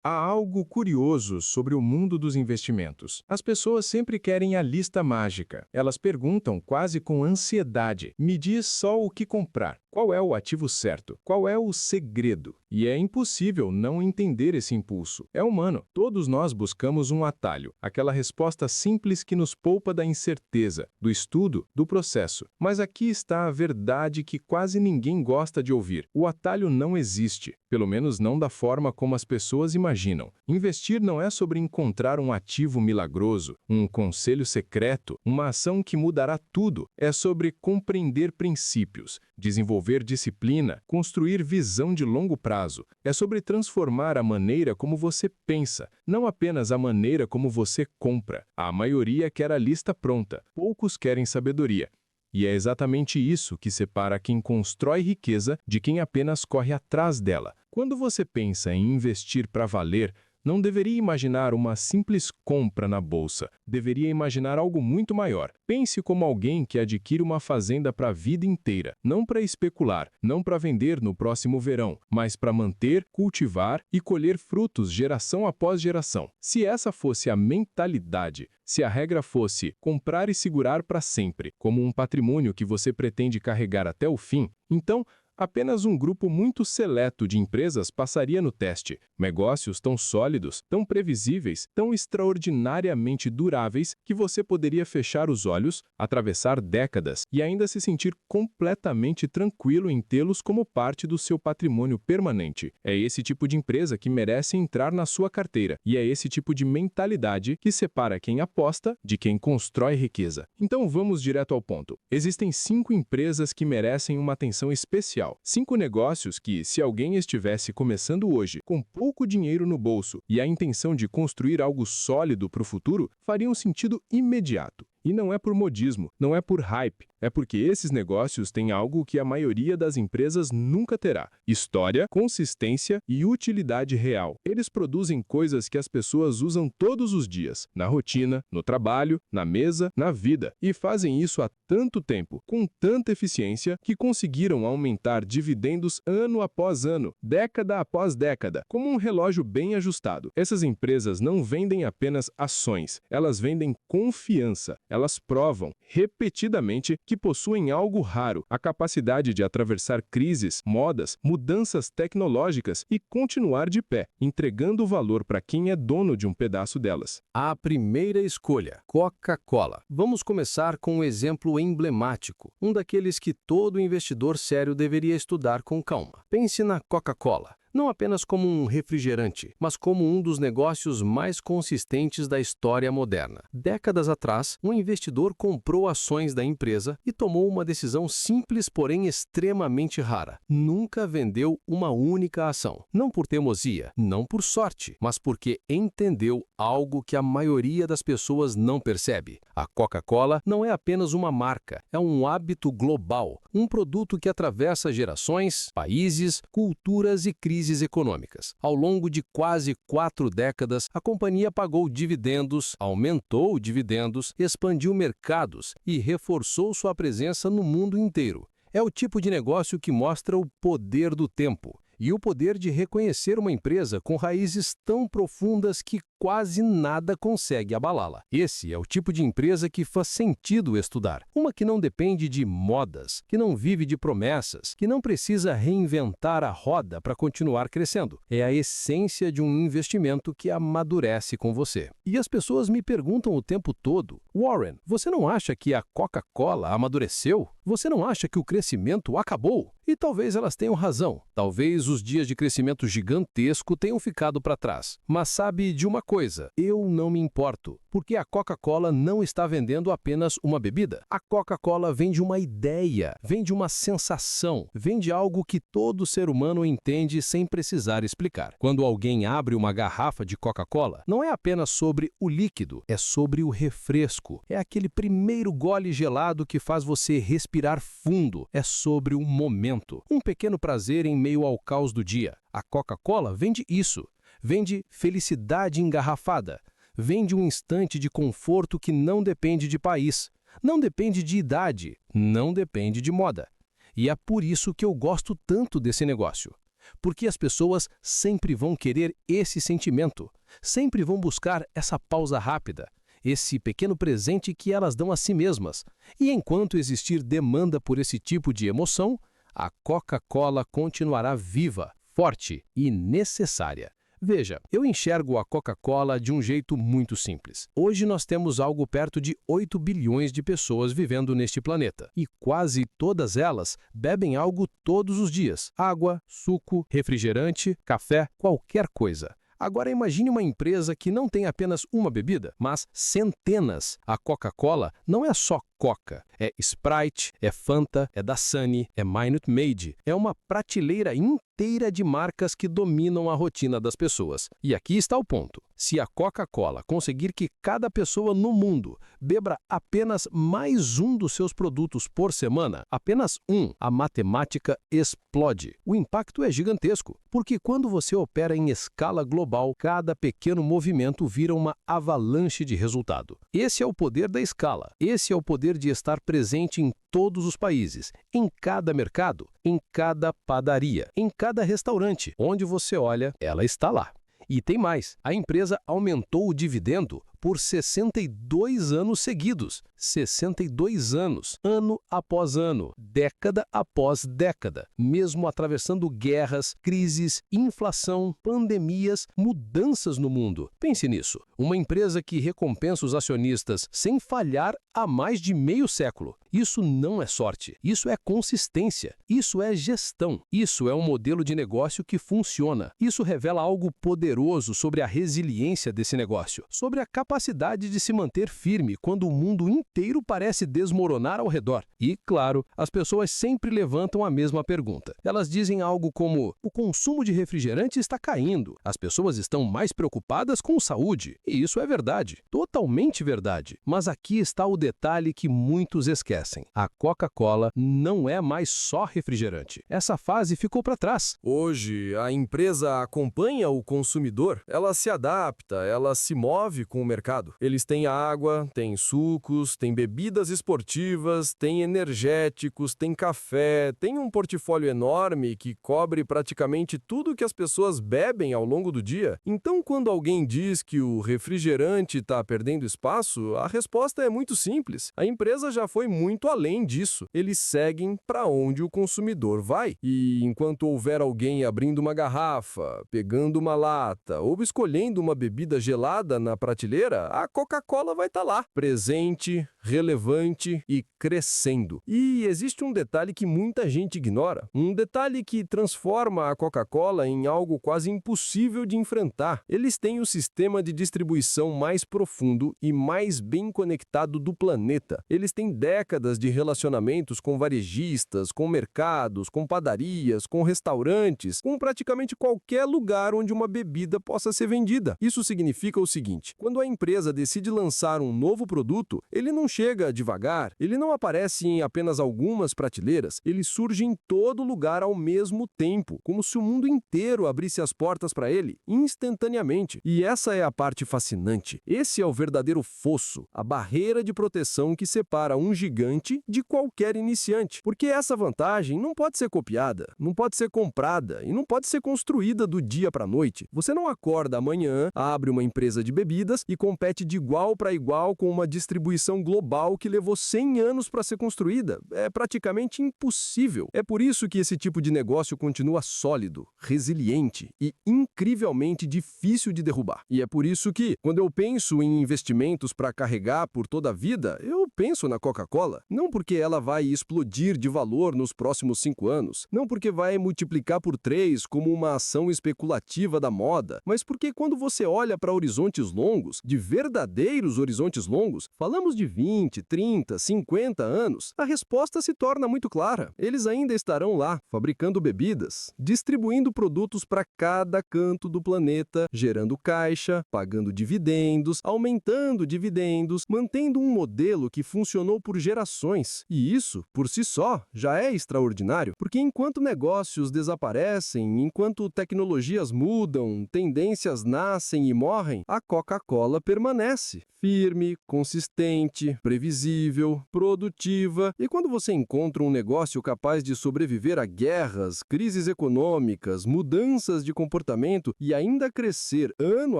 Há algo curioso sobre o mundo dos investimentos. As pessoas sempre querem a lista mágica. Elas perguntam quase com ansiedade: me diz só o que comprar. Qual é o ativo certo? Qual é o segredo? E é impossível não entender esse impulso. É humano. Todos nós buscamos um atalho, aquela resposta simples que nos poupa da incerteza, do estudo, do processo. Mas aqui está a verdade que quase ninguém gosta de ouvir. O atalho não existe, pelo menos não da forma como as pessoas imaginam. Investir não é sobre encontrar um ativo milagroso, um conselho secreto, uma ação que mudará tudo. É sobre compreender princípios, desenvolver disciplina, construir visão de longo prazo. É sobre transformar a maneira como você pensa, não apenas a maneira como você compra. A maioria quer a lista pronta, poucos querem sabedoria. E é exatamente isso que separa quem constrói riqueza de quem apenas corre atrás dela. Quando você pensa em investir para valer, não deveria imaginar uma simples compra na bolsa. Deveria imaginar algo muito maior. Pense como alguém que adquire uma fazenda para a vida inteira. Não para especular, não para vender no próximo verão, mas para manter, cultivar e colher frutos geração após geração. Se essa fosse a mentalidade, se a regra fosse comprar e segurar para sempre, como um patrimônio que você pretende carregar até o fim, então apenas um grupo muito seleto de empresas passaria no teste. Negócios tão sólidos, tão previsíveis, tão extraordinariamente duráveis que você poderia fechar os olhos, atravessar décadas e ainda se sentir completamente tranquilo em tê-los como parte do seu patrimônio permanente. É esse tipo de empresa que merece entrar na sua carteira e é esse tipo de mentalidade que separa quem aposta de quem constrói riqueza. Então vamos direto ao ponto. Existem 5 empresas que merecem uma atenção especial. 5 negócios que, se alguém estivesse começando hoje com pouco dinheiro no bolso e a intenção de construir algo sólido para o futuro, fariam sentido imediato. E não é por modismo, não é por hype, é porque esses negócios têm algo que a maioria das empresas nunca terá: história, consistência e utilidade real. Eles produzem coisas que as pessoas usam todos os dias, na rotina, no trabalho, na mesa, na vida, e fazem isso há tanto tempo, com tanta eficiência, que conseguiram aumentar dividendos ano após ano, década após década, como um relógio bem ajustado. Essas empresas não vendem apenas ações, elas vendem confiança. Elas provam, repetidamente, que possuem algo raro: a capacidade de atravessar crises, modas, mudanças tecnológicas e continuar de pé, entregando valor para quem é dono de um pedaço delas. A primeira escolha, Coca-Cola. Vamos começar com um exemplo emblemático, um daqueles que todo investidor sério deveria estudar com calma. Pense na Coca-Cola. Não apenas como um refrigerante, mas como um dos negócios mais consistentes da história moderna. Décadas atrás, um investidor comprou ações da empresa e tomou uma decisão simples, porém extremamente rara. Nunca vendeu uma única ação. Não por teimosia, não por sorte, mas porque entendeu algo que a maioria das pessoas não percebe. A Coca-Cola não é apenas uma marca, é um hábito global, um produto que atravessa gerações, países, culturas e crises econômicas. Ao longo de quase 4 décadas, a companhia pagou dividendos, aumentou dividendos, expandiu mercados e reforçou sua presença no mundo inteiro. É o tipo de negócio que mostra o poder do tempo e o poder de reconhecer uma empresa com raízes tão profundas que quase nada consegue abalá-la. Esse é o tipo de empresa que faz sentido estudar. Uma que não depende de modas, que não vive de promessas, que não precisa reinventar a roda para continuar crescendo. É a essência de um investimento que amadurece com você. E as pessoas me perguntam o tempo todo: Warren, você não acha que a Coca-Cola amadureceu? Você não acha que o crescimento acabou? E talvez elas tenham razão. Talvez os dias de crescimento gigantesco tenham ficado para trás. Mas sabe de uma coisa? Eu não me importo, porque a Coca-Cola não está vendendo apenas uma bebida. A Coca-Cola vende uma ideia, vende uma sensação, vende algo que todo ser humano entende sem precisar explicar. Quando alguém abre uma garrafa de Coca-Cola, não é apenas sobre o líquido, é sobre o refresco. É aquele primeiro gole gelado que faz você respirar fundo. É sobre o momento. Um pequeno prazer em meio ao caos do dia. A Coca-Cola vende isso. Vende felicidade engarrafada. Vende um instante de conforto que não depende de país, não depende de idade, não depende de moda. E é por isso que eu gosto tanto desse negócio. Porque as pessoas sempre vão querer esse sentimento, sempre vão buscar essa pausa rápida, esse pequeno presente que elas dão a si mesmas. E enquanto existir demanda por esse tipo de emoção, a Coca-Cola continuará viva, forte e necessária. Veja, eu enxergo a Coca-Cola de um jeito muito simples. Hoje nós temos algo perto de 8 bilhões de pessoas vivendo neste planeta. E quase todas elas bebem algo todos os dias: água, suco, refrigerante, café, qualquer coisa. Agora imagine uma empresa que não tem apenas uma bebida, mas centenas. A Coca-Cola não é só Coca, é Sprite, é Fanta, é Dasani, é Minute Maid. É uma prateleira inteira de marcas que dominam a rotina das pessoas. E aqui está o ponto. Se a Coca-Cola conseguir que cada pessoa no mundo beba apenas mais um dos seus produtos por semana, apenas um, a matemática explode. O impacto é gigantesco, porque quando você opera em escala global, cada pequeno movimento vira uma avalanche de resultado. Esse é o poder da escala. Esse é o poder de estar presente em todos os países, em cada mercado, em cada padaria, em cada restaurante. Onde você olha, ela está lá. E tem mais, a empresa aumentou o dividendo por 62 anos seguidos. 62 anos, ano após ano, década após década, mesmo atravessando guerras, crises, inflação, pandemias, mudanças no mundo. Pense nisso, uma empresa que recompensa os acionistas sem falhar há mais de meio século. Isso não é sorte, isso é consistência, isso é gestão, isso é um modelo de negócio que funciona. Isso revela algo poderoso sobre a resiliência desse negócio, sobre a capacidade de se manter firme quando o mundo inteiro parece desmoronar ao redor. E, claro, as pessoas sempre levantam a mesma pergunta. Elas dizem algo como: o consumo de refrigerante está caindo, as pessoas estão mais preocupadas com saúde. E isso é verdade, totalmente verdade. Mas aqui está o detalhe que muitos esquecem. A Coca-Cola não é mais só refrigerante. Essa fase ficou para trás. Hoje, a empresa acompanha o consumidor, ela se adapta, ela se move com o mercado. Eles têm água, têm sucos, têm bebidas esportivas, têm energéticos, têm café, têm um portfólio enorme que cobre praticamente tudo que as pessoas bebem ao longo do dia. Então, quando alguém diz que o refrigerante está perdendo espaço, a resposta é muito simples. A empresa já foi muito além disso. Eles seguem para onde o consumidor vai. E enquanto houver alguém abrindo uma garrafa, pegando uma lata ou escolhendo uma bebida gelada na prateleira, a Coca-Cola vai estar lá, presente, relevante e crescendo. E existe um detalhe que muita gente ignora, um detalhe que transforma a Coca-Cola em algo quase impossível de enfrentar. Eles têm o sistema de distribuição mais profundo e mais bem conectado do planeta. Eles têm décadas de relacionamentos com varejistas, com mercados, com padarias, com restaurantes, com praticamente qualquer lugar onde uma bebida possa ser vendida. Isso significa o seguinte: quando a empresa decide lançar um novo produto, ele não chega devagar, ele não aparece em apenas algumas prateleiras, ele surge em todo lugar ao mesmo tempo, como se o mundo inteiro abrisse as portas para ele instantaneamente. E essa é a parte fascinante. Esse é o verdadeiro fosso, a barreira de proteção que separa um gigante de qualquer iniciante. Porque essa vantagem não pode ser copiada, não pode ser comprada e não pode ser construída do dia para a noite. Você não acorda amanhã, abre uma empresa de bebidas e compete de igual para igual com uma distribuição global que levou 100 anos para ser construída. É praticamente impossível. É por isso que esse tipo de negócio continua sólido, resiliente e incrivelmente difícil de derrubar. E é por isso que, quando eu penso em investimentos para carregar por toda a vida, eu penso na Coca-Cola. Não porque ela vai explodir de valor nos próximos 5 anos, não porque vai multiplicar por 3 como uma ação especulativa da moda, mas porque quando você olha para horizontes longos, de verdadeiros horizontes longos, falamos de 20, 30, 50 anos, a resposta se torna muito clara. Eles ainda estarão lá, fabricando bebidas, distribuindo produtos para cada canto do planeta, gerando caixa, pagando dividendos, aumentando dividendos, mantendo um modelo que funcionou por gerações. E isso, por si só, já é extraordinário, porque enquanto negócios desaparecem, enquanto tecnologias mudam, tendências nascem e morrem, a Coca-Cola ela permanece firme, consistente, previsível, produtiva. E quando você encontra um negócio capaz de sobreviver a guerras, crises econômicas, mudanças de comportamento e ainda crescer ano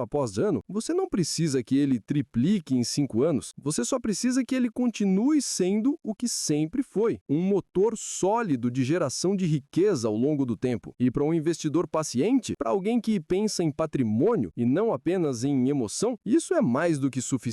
após ano, você não precisa que ele triplique em 5 anos. Você só precisa que ele continue sendo o que sempre foi, um motor sólido de geração de riqueza ao longo do tempo. E para um investidor paciente, para alguém que pensa em patrimônio e não apenas em emoção, isso é mais do que suficiente.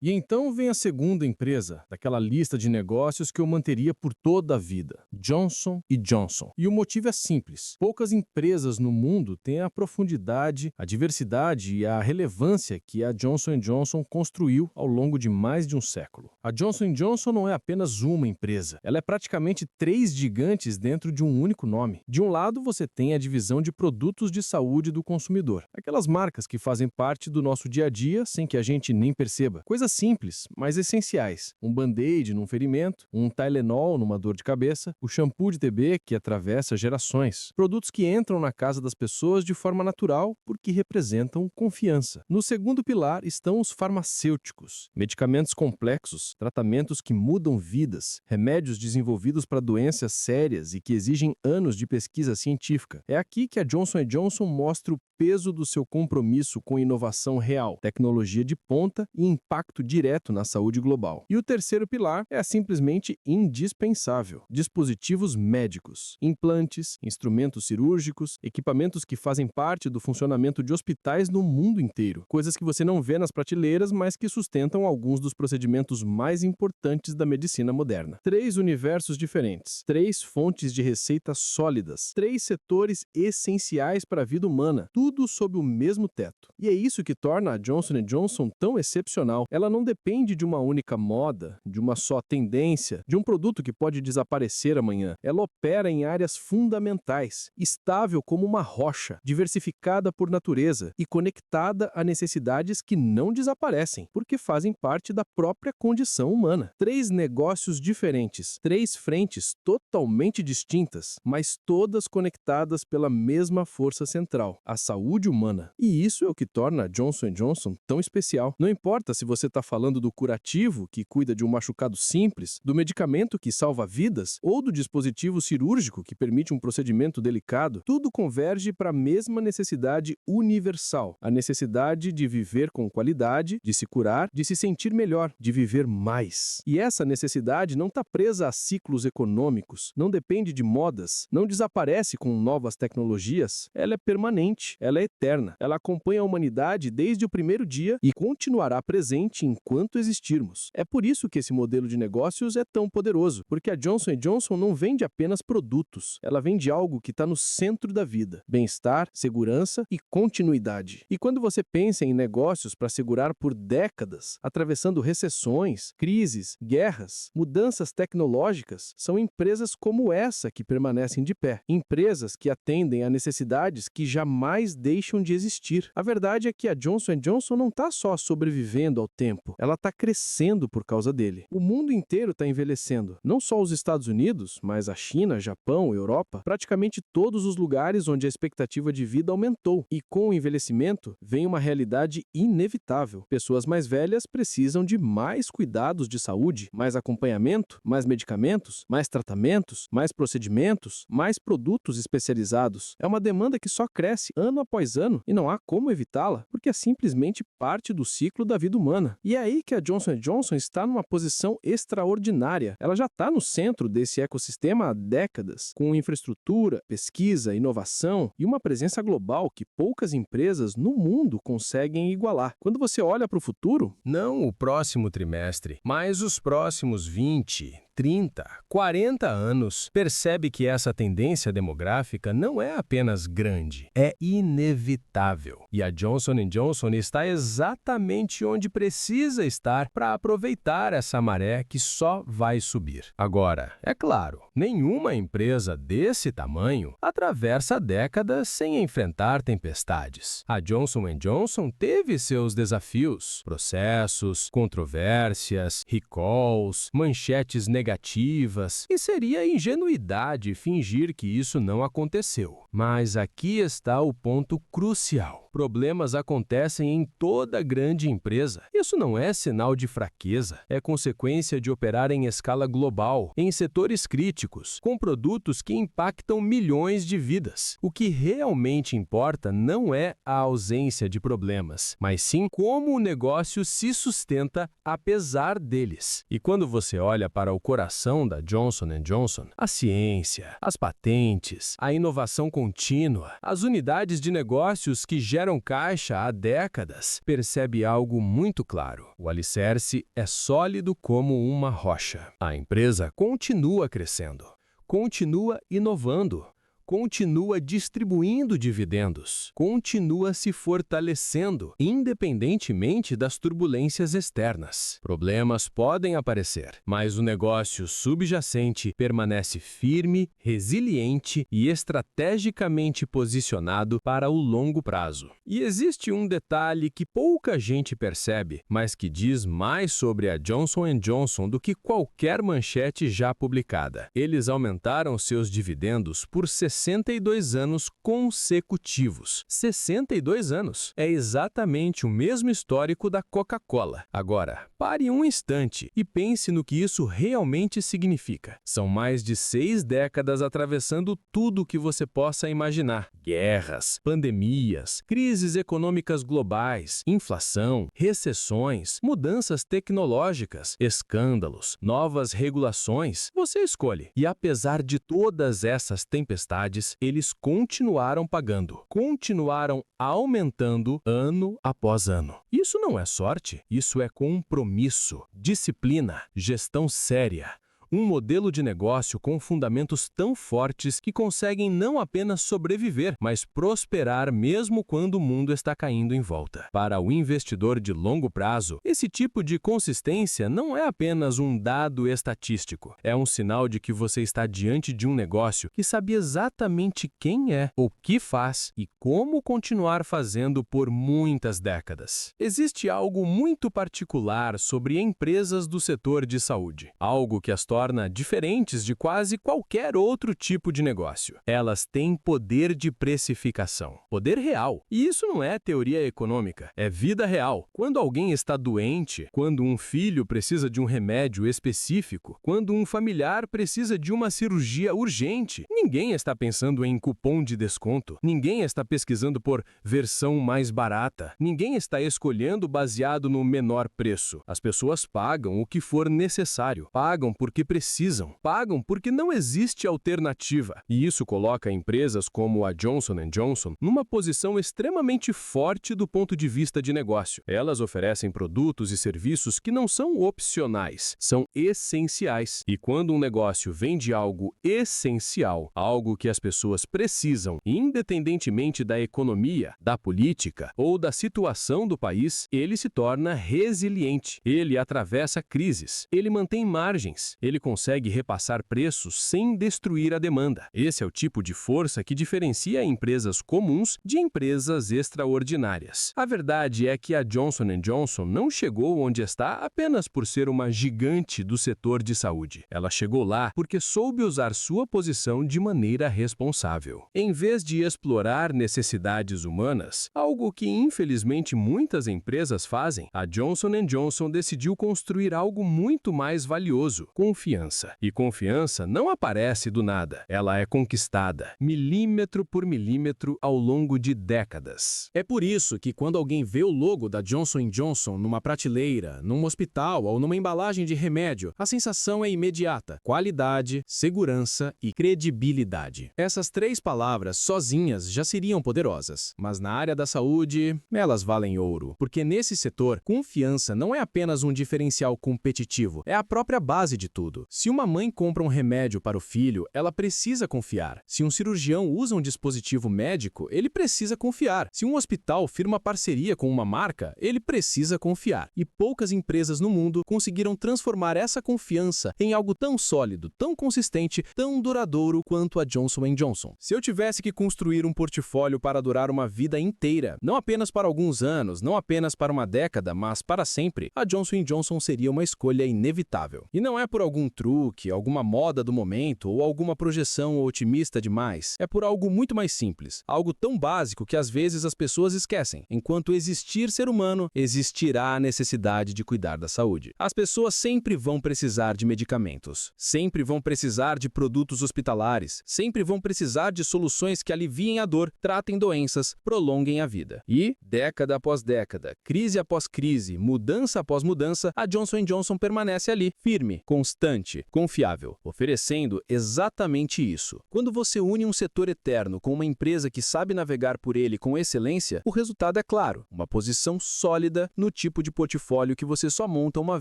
E então vem a segunda empresa, daquela lista de negócios que eu manteria por toda a vida, Johnson & Johnson. E o motivo é simples. Poucas empresas no mundo têm a profundidade, a diversidade e a relevância que a Johnson & Johnson construiu ao longo de mais de um século. A Johnson & Johnson não é apenas uma empresa, ela é praticamente 3 gigantes dentro de um único nome. De um lado, você tem a divisão de produtos de saúde do consumidor, aquelas marcas que fazem parte do nosso dia a dia sem que a gente nem perceba. Coisas simples, mas essenciais. Um band-aid num ferimento, um Tylenol numa dor de cabeça, o shampoo de TB que atravessa gerações. Produtos que entram na casa das pessoas de forma natural porque representam confiança. No segundo pilar estão os farmacêuticos. Medicamentos complexos, tratamentos que mudam vidas, remédios desenvolvidos para doenças sérias e que exigem anos de pesquisa científica. É aqui que a Johnson & Johnson mostra o peso do seu compromisso com inovação real, tecnologia de ponta e impacto direto na saúde global. E o terceiro pilar é simplesmente indispensável. Dispositivos médicos, implantes, instrumentos cirúrgicos, equipamentos que fazem parte do funcionamento de hospitais no mundo inteiro. Coisas que você não vê nas prateleiras, mas que sustentam alguns dos procedimentos mais importantes da medicina moderna. 3 universos diferentes, 3 fontes de receita sólidas, 3 setores essenciais para a vida humana, tudo sob o mesmo teto. E é isso que torna a Johnson & Johnson tão excepcional. Ela não depende de uma única moda, de uma só tendência, de um produto que pode desaparecer amanhã. Ela opera em áreas fundamentais, estável como uma rocha, diversificada por natureza e conectada a necessidades que não desaparecem, porque fazem parte da própria condição humana. 3 negócios diferentes, 3 frentes totalmente distintas, mas todas conectadas pela mesma força central, a saúde humana. E isso é o que torna a Johnson & Johnson tão especial. Não importa se você está falando do curativo, que cuida de um machucado simples, do medicamento que salva vidas, ou do dispositivo cirúrgico que permite um procedimento delicado, tudo converge para a mesma necessidade universal, a necessidade de viver com qualidade, de se curar, de se sentir melhor, de viver mais. E essa necessidade não está presa a ciclos econômicos, não depende de modas, não desaparece com novas tecnologias, ela é permanente, ela é eterna, ela acompanha a humanidade desde o primeiro dia e continuará presente enquanto existirmos. É por isso que esse modelo de negócios é tão poderoso, porque a Johnson & Johnson não vende apenas produtos, ela vende algo que está no centro da vida: bem-estar, segurança e continuidade. E quando você pensa em negócios para segurar por décadas, atravessando recessões, crises, guerras, mudanças tecnológicas, são empresas como essa que permanecem de pé. Empresas que atendem a necessidades que jamais deixam de existir. A verdade é que a Johnson & Johnson não está só sobrevivendo ao tempo, ela está crescendo por causa dele. O mundo inteiro está envelhecendo. Não só os Estados Unidos, mas a China, Japão, Europa, praticamente todos os lugares onde a expectativa de vida aumentou. E com o envelhecimento vem uma realidade inevitável. Pessoas mais velhas precisam de mais cuidados de saúde, mais acompanhamento, mais medicamentos, mais tratamentos, mais procedimentos, mais produtos especializados. É uma demanda que só cresce ano após ano e não há como evitá-la, porque é simplesmente parte do ciclo da vida humana. E é aí que a Johnson & Johnson está numa posição extraordinária. Ela já está no centro desse ecossistema há décadas, com infraestrutura, pesquisa, inovação e uma presença global que poucas empresas no mundo conseguem igualar. Quando você olha para o futuro, não o próximo trimestre, mas os próximos 20, 30, 40 anos, percebe que essa tendência demográfica não é apenas grande, é inevitável. E a Johnson & Johnson está exatamente onde precisa estar para aproveitar essa maré que só vai subir. Agora, é claro, nenhuma empresa desse tamanho atravessa décadas sem enfrentar tempestades. A Johnson & Johnson teve seus desafios, processos, controvérsias, recalls, manchetes negativas negativas, e seria ingenuidade fingir que isso não aconteceu. Mas aqui está o ponto crucial. Problemas acontecem em toda grande empresa. Isso não é sinal de fraqueza, é consequência de operar em escala global, em setores críticos, com produtos que impactam milhões de vidas. O que realmente importa não é a ausência de problemas, mas sim como o negócio se sustenta apesar deles. E quando você olha para o coração da Johnson & Johnson, a ciência, as patentes, a inovação contínua, as unidades de negócios que geram caixa há décadas, percebe algo muito claro. O alicerce é sólido como uma rocha. A empresa continua crescendo, continua inovando, continua distribuindo dividendos, continua se fortalecendo, independentemente das turbulências externas. Problemas podem aparecer, mas o negócio subjacente permanece firme, resiliente e estrategicamente posicionado para o longo prazo. E existe um detalhe que pouca gente percebe, mas que diz mais sobre a Johnson & Johnson do que qualquer manchete já publicada. Eles aumentaram seus dividendos por 62 anos consecutivos. 62 anos. É exatamente o mesmo histórico da Coca-Cola. Agora, pare um instante e pense no que isso realmente significa. São mais de 6 décadas atravessando tudo o que você possa imaginar. Guerras, pandemias, crises econômicas globais, inflação, recessões, mudanças tecnológicas, escândalos, novas regulações. Você escolhe. E apesar de todas essas tempestades, eles continuaram pagando, continuaram aumentando ano após ano. Isso não é sorte, isso é compromisso, disciplina, gestão séria. Um modelo de negócio com fundamentos tão fortes que conseguem não apenas sobreviver, mas prosperar mesmo quando o mundo está caindo em volta. Para o investidor de longo prazo, esse tipo de consistência não é apenas um dado estatístico. É um sinal de que você está diante de um negócio que sabe exatamente quem é, o que faz e como continuar fazendo por muitas décadas. Existe algo muito particular sobre empresas do setor de saúde, algo que as torna diferentes de quase qualquer outro tipo de negócio. Elas têm poder de precificação, poder real. E isso não é teoria econômica, é vida real. Quando alguém está doente, quando um filho precisa de um remédio específico, quando um familiar precisa de uma cirurgia urgente, ninguém está pensando em cupom de desconto, ninguém está pesquisando por versão mais barata, ninguém está escolhendo baseado no menor preço. As pessoas pagam o que for necessário, pagam porque precisam, pagam porque não existe alternativa. E isso coloca empresas como a Johnson & Johnson numa posição extremamente forte do ponto de vista de negócio. Elas oferecem produtos e serviços que não são opcionais, são essenciais. E quando um negócio vende algo essencial, algo que as pessoas precisam, independentemente da economia, da política ou da situação do país, ele se torna resiliente. Ele atravessa crises, ele mantém margens, ele consegue repassar preços sem destruir a demanda. Esse é o tipo de força que diferencia empresas comuns de empresas extraordinárias. A verdade é que a Johnson & Johnson não chegou onde está apenas por ser uma gigante do setor de saúde. Ela chegou lá porque soube usar sua posição de maneira responsável. Em vez de explorar necessidades humanas, algo que infelizmente muitas empresas fazem, a Johnson & Johnson decidiu construir algo muito mais valioso: confiança. E confiança não aparece do nada, ela é conquistada, milímetro por milímetro ao longo de décadas. É por isso que quando alguém vê o logo da Johnson & Johnson numa prateleira, num hospital ou numa embalagem de remédio, a sensação é imediata: qualidade, segurança e credibilidade. Essas 3 palavras sozinhas já seriam poderosas, mas na área da saúde, elas valem ouro, porque nesse setor, confiança não é apenas um diferencial competitivo, é a própria base de tudo. Se uma mãe compra um remédio para o filho, ela precisa confiar. Se um cirurgião usa um dispositivo médico, ele precisa confiar. Se um hospital firma parceria com uma marca, ele precisa confiar. E poucas empresas no mundo conseguiram transformar essa confiança em algo tão sólido, tão consistente, tão duradouro quanto a Johnson & Johnson. Se eu tivesse que construir um portfólio para durar uma vida inteira, não apenas para alguns anos, não apenas para uma década, mas para sempre, a Johnson & Johnson seria uma escolha inevitável. E não é por algum algum truque, alguma moda do momento ou alguma projeção otimista demais. É por algo muito mais simples, algo tão básico que às vezes as pessoas esquecem. Enquanto existir ser humano, existirá a necessidade de cuidar da saúde. As pessoas sempre vão precisar de medicamentos, sempre vão precisar de produtos hospitalares, sempre vão precisar de soluções que aliviem a dor, tratem doenças, prolonguem a vida. E, década após década, crise após crise, mudança após mudança, a Johnson & Johnson permanece ali, firme, constante, confiável, oferecendo exatamente isso. Quando você une um setor eterno com uma empresa que sabe navegar por ele com excelência, o resultado é claro, uma posição sólida no tipo de portfólio que você só monta uma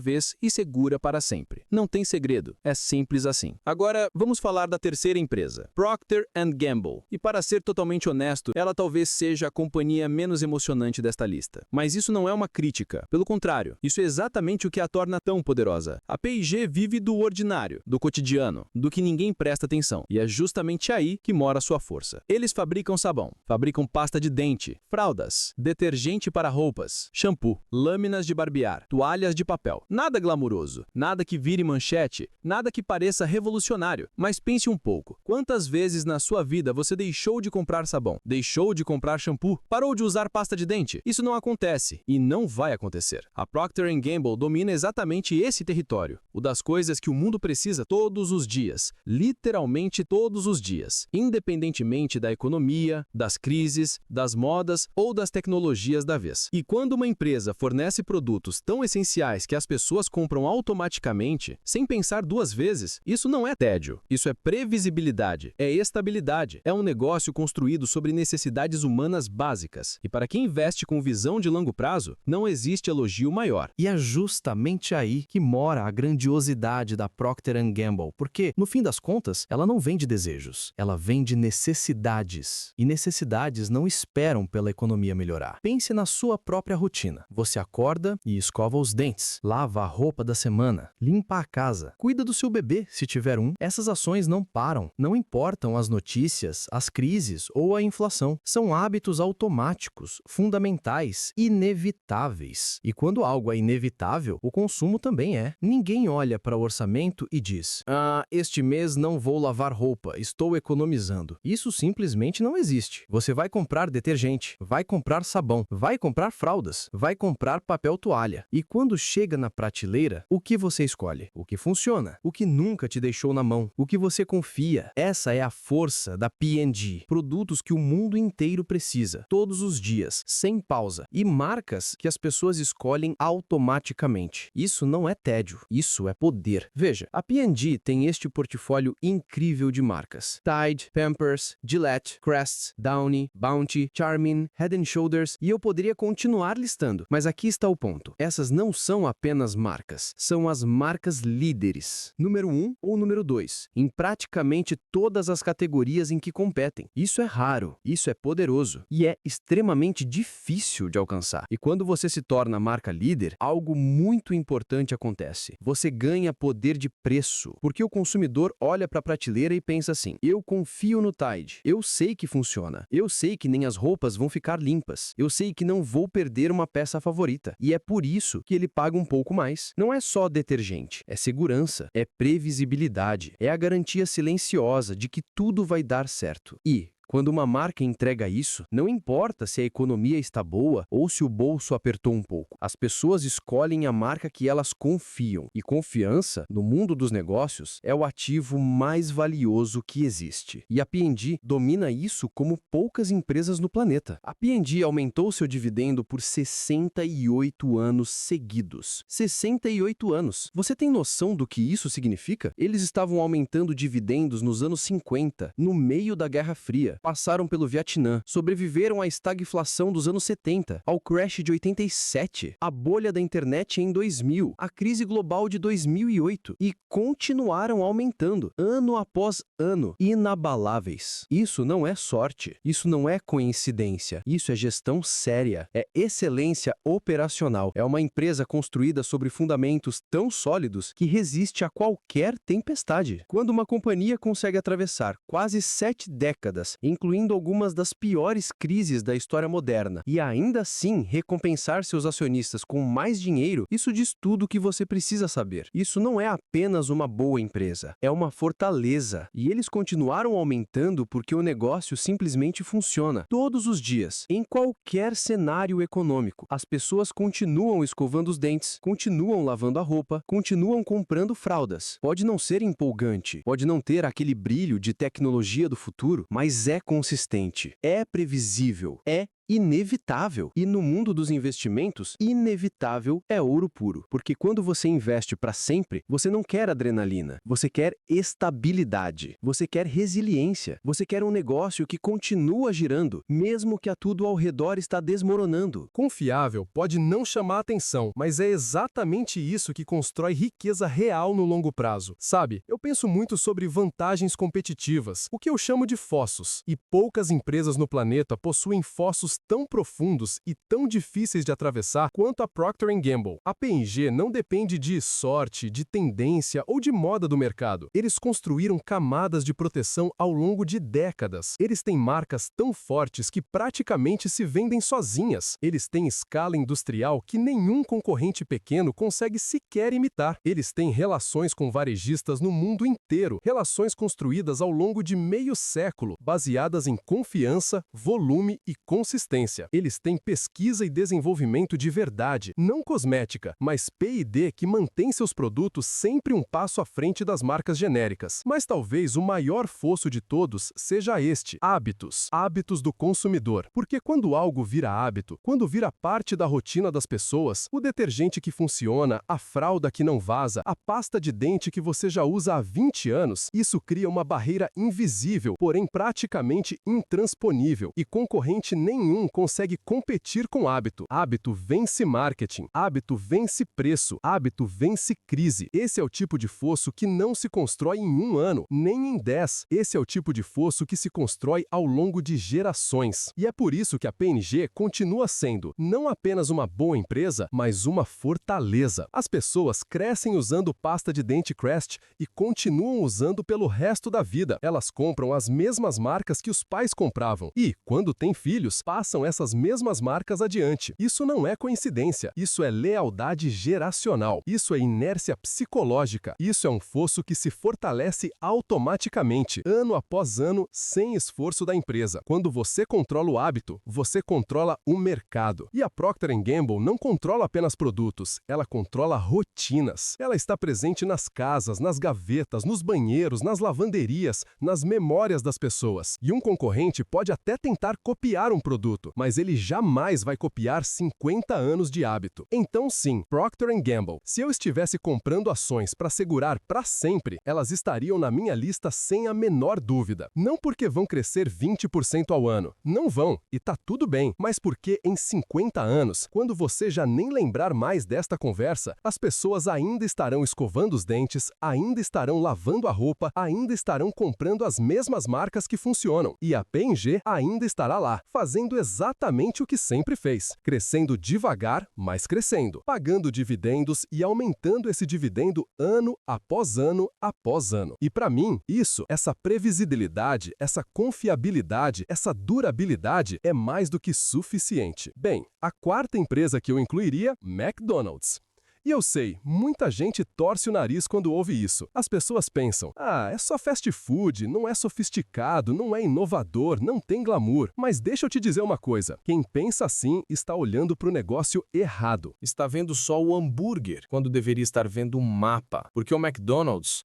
vez e segura para sempre. Não tem segredo, é simples assim. Agora, vamos falar da terceira empresa, Procter & Gamble. E para ser totalmente honesto, ela talvez seja a companhia menos emocionante desta lista. Mas isso não é uma crítica. Pelo contrário, isso é exatamente o que a torna tão poderosa. A P&G vive do ordinário, do cotidiano, do que ninguém presta atenção. E é justamente aí que mora a sua força. Eles fabricam sabão, fabricam pasta de dente, fraldas, detergente para roupas, shampoo, lâminas de barbear, toalhas de papel. Nada glamuroso, nada que vire manchete, nada que pareça revolucionário. Mas pense um pouco. Quantas vezes na sua vida você deixou de comprar sabão, deixou de comprar shampoo, parou de usar pasta de dente? Isso não acontece e não vai acontecer. A Procter & Gamble domina exatamente esse território, o das coisas que o mundo precisa todos os dias, literalmente todos os dias, independentemente da economia, das crises, das modas ou das tecnologias da vez. E quando uma empresa fornece produtos tão essenciais que as pessoas compram automaticamente, sem pensar duas vezes, isso não é tédio, isso é previsibilidade, é estabilidade, é um negócio construído sobre necessidades humanas básicas. E para quem investe com visão de longo prazo, não existe elogio maior. E é justamente aí que mora a grandiosidade da Procter & Gamble, porque, no fim das contas, ela não vende desejos, ela vende necessidades. E necessidades não esperam pela economia melhorar. Pense na sua própria rotina. Você acorda e escova os dentes, lava a roupa da semana, limpa a casa, cuida do seu bebê, se tiver um. Essas ações não param, não importam as notícias, as crises ou a inflação. São hábitos automáticos, fundamentais, inevitáveis. E quando algo é inevitável, o consumo também é. Ninguém olha para o orçamento e diz: este mês não vou lavar roupa, estou economizando. Isso simplesmente não existe. Você vai comprar detergente, vai comprar sabão, vai comprar fraldas, vai comprar papel toalha. E quando chega na prateleira, o que você escolhe? O que funciona, o que nunca te deixou na mão, o que você confia. Essa é a força da P&G. Produtos que o mundo inteiro precisa, todos os dias, sem pausa. E marcas que as pessoas escolhem automaticamente. Isso não é tédio, isso é poder. Veja, a P&G tem este portfólio incrível de marcas. Tide, Pampers, Gillette, Crest, Downy, Bounty, Charmin, Head & Shoulders, e eu poderia continuar listando. Mas aqui está o ponto. Essas não são apenas marcas, são as marcas líderes. Número 1 ou número 2, em praticamente todas as categorias em que competem. Isso é raro, isso é poderoso e é extremamente difícil de alcançar. E quando você se torna a marca líder, algo muito importante acontece. Você ganha poder de preço, porque o consumidor olha para a prateleira e pensa assim: eu confio no Tide, eu sei que funciona, eu sei que nem as roupas vão ficar limpas, eu sei que não vou perder uma peça favorita. E é por isso que ele paga um pouco mais. Não é só detergente, é segurança, é previsibilidade, é a garantia silenciosa de que tudo vai dar certo. E quando uma marca entrega isso, não importa se a economia está boa ou se o bolso apertou um pouco. As pessoas escolhem a marca que elas confiam. E confiança, no mundo dos negócios, é o ativo mais valioso que existe. E a P&G domina isso como poucas empresas no planeta. A P&G aumentou seu dividendo por 68 anos seguidos. 68 anos. Você tem noção do que isso significa? Eles estavam aumentando dividendos nos anos 50, no meio da Guerra Fria. Passaram pelo Vietnã, sobreviveram à estagflação dos anos 70, ao crash de 87, à bolha da internet em 2000, à crise global de 2008 e continuaram aumentando, ano após ano, inabaláveis. Isso não é sorte, isso não é coincidência, isso é gestão séria, é excelência operacional, é uma empresa construída sobre fundamentos tão sólidos que resiste a qualquer tempestade. Quando uma companhia consegue atravessar quase 7 décadas incluindo algumas das piores crises da história moderna, e ainda assim recompensar seus acionistas com mais dinheiro, isso diz tudo o que você precisa saber. Isso não é apenas uma boa empresa, é uma fortaleza. E eles continuaram aumentando porque o negócio simplesmente funciona. Todos os dias, em qualquer cenário econômico, as pessoas continuam escovando os dentes, continuam lavando a roupa, continuam comprando fraldas. Pode não ser empolgante, pode não ter aquele brilho de tecnologia do futuro, mas é consistente, é previsível, é inevitável. E no mundo dos investimentos, inevitável é ouro puro. Porque quando você investe para sempre, você não quer adrenalina, você quer estabilidade, você quer resiliência, você quer um negócio que continua girando, mesmo que a tudo ao redor está desmoronando. Confiável pode não chamar atenção, mas é exatamente isso que constrói riqueza real no longo prazo. Sabe, eu penso muito sobre vantagens competitivas, o que eu chamo de fossos, e poucas empresas no planeta possuem fossos tão profundos e tão difíceis de atravessar quanto a Procter & Gamble. A P&G não depende de sorte, de tendência ou de moda do mercado. Eles construíram camadas de proteção ao longo de décadas. Eles têm marcas tão fortes que praticamente se vendem sozinhas. Eles têm escala industrial que nenhum concorrente pequeno consegue sequer imitar. Eles têm relações com varejistas no mundo inteiro, relações construídas ao longo de meio século, baseadas em confiança, volume e consistência. Eles têm pesquisa e desenvolvimento de verdade, não cosmética, mas P&D que mantém seus produtos sempre um passo à frente das marcas genéricas. Mas talvez o maior fosso de todos seja este: hábitos. Hábitos do consumidor. Porque quando algo vira hábito, quando vira parte da rotina das pessoas, o detergente que funciona, a fralda que não vaza, a pasta de dente que você já usa há 20 anos, isso cria uma barreira invisível, porém praticamente intransponível, e concorrente nenhum consegue competir com hábito. Hábito vence marketing, hábito vence preço, hábito vence crise. Esse é o tipo de fosso que não se constrói em 1 ano, nem em 10. Esse é o tipo de fosso que se constrói ao longo de gerações. E é por isso que a P&G continua sendo não apenas uma boa empresa, mas uma fortaleza. As pessoas crescem usando pasta de dente Crest e continuam usando pelo resto da vida. Elas compram as mesmas marcas que os pais compravam e, quando têm filhos, passam essas mesmas marcas adiante. Isso não é coincidência, isso é lealdade geracional, isso é inércia psicológica, isso é um fosso que se fortalece automaticamente, ano após ano, sem esforço da empresa. Quando você controla o hábito, você controla o mercado. E a Procter & Gamble não controla apenas produtos, ela controla rotinas. Ela está presente nas casas, nas gavetas, nos banheiros, nas lavanderias, nas memórias das pessoas. E um concorrente pode até tentar copiar um produto, mas ele jamais vai copiar 50 anos de hábito. Então sim, Procter & Gamble, se eu estivesse comprando ações para segurar para sempre, elas estariam na minha lista sem a menor dúvida. Não porque vão crescer 20% ao ano. Não vão, e tá tudo bem, mas porque em 50 anos, quando você já nem lembrar mais desta conversa, as pessoas ainda estarão escovando os dentes, ainda estarão lavando a roupa, ainda estarão comprando as mesmas marcas que funcionam. E a P&G ainda estará lá, fazendo exatamente o que sempre fez, crescendo devagar, mas crescendo, pagando dividendos e aumentando esse dividendo ano após ano após ano. E para mim, isso, essa previsibilidade, essa confiabilidade, essa durabilidade é mais do que suficiente. Bem, a quarta empresa que eu incluiria, McDonald's. E eu sei, muita gente torce o nariz quando ouve isso. As pessoas pensam, é só fast food, não é sofisticado, não é inovador, não tem glamour. Mas deixa eu te dizer uma coisa, quem pensa assim está olhando para o negócio errado. Está vendo só o hambúrguer, quando deveria estar vendo um mapa. Porque o McDonald's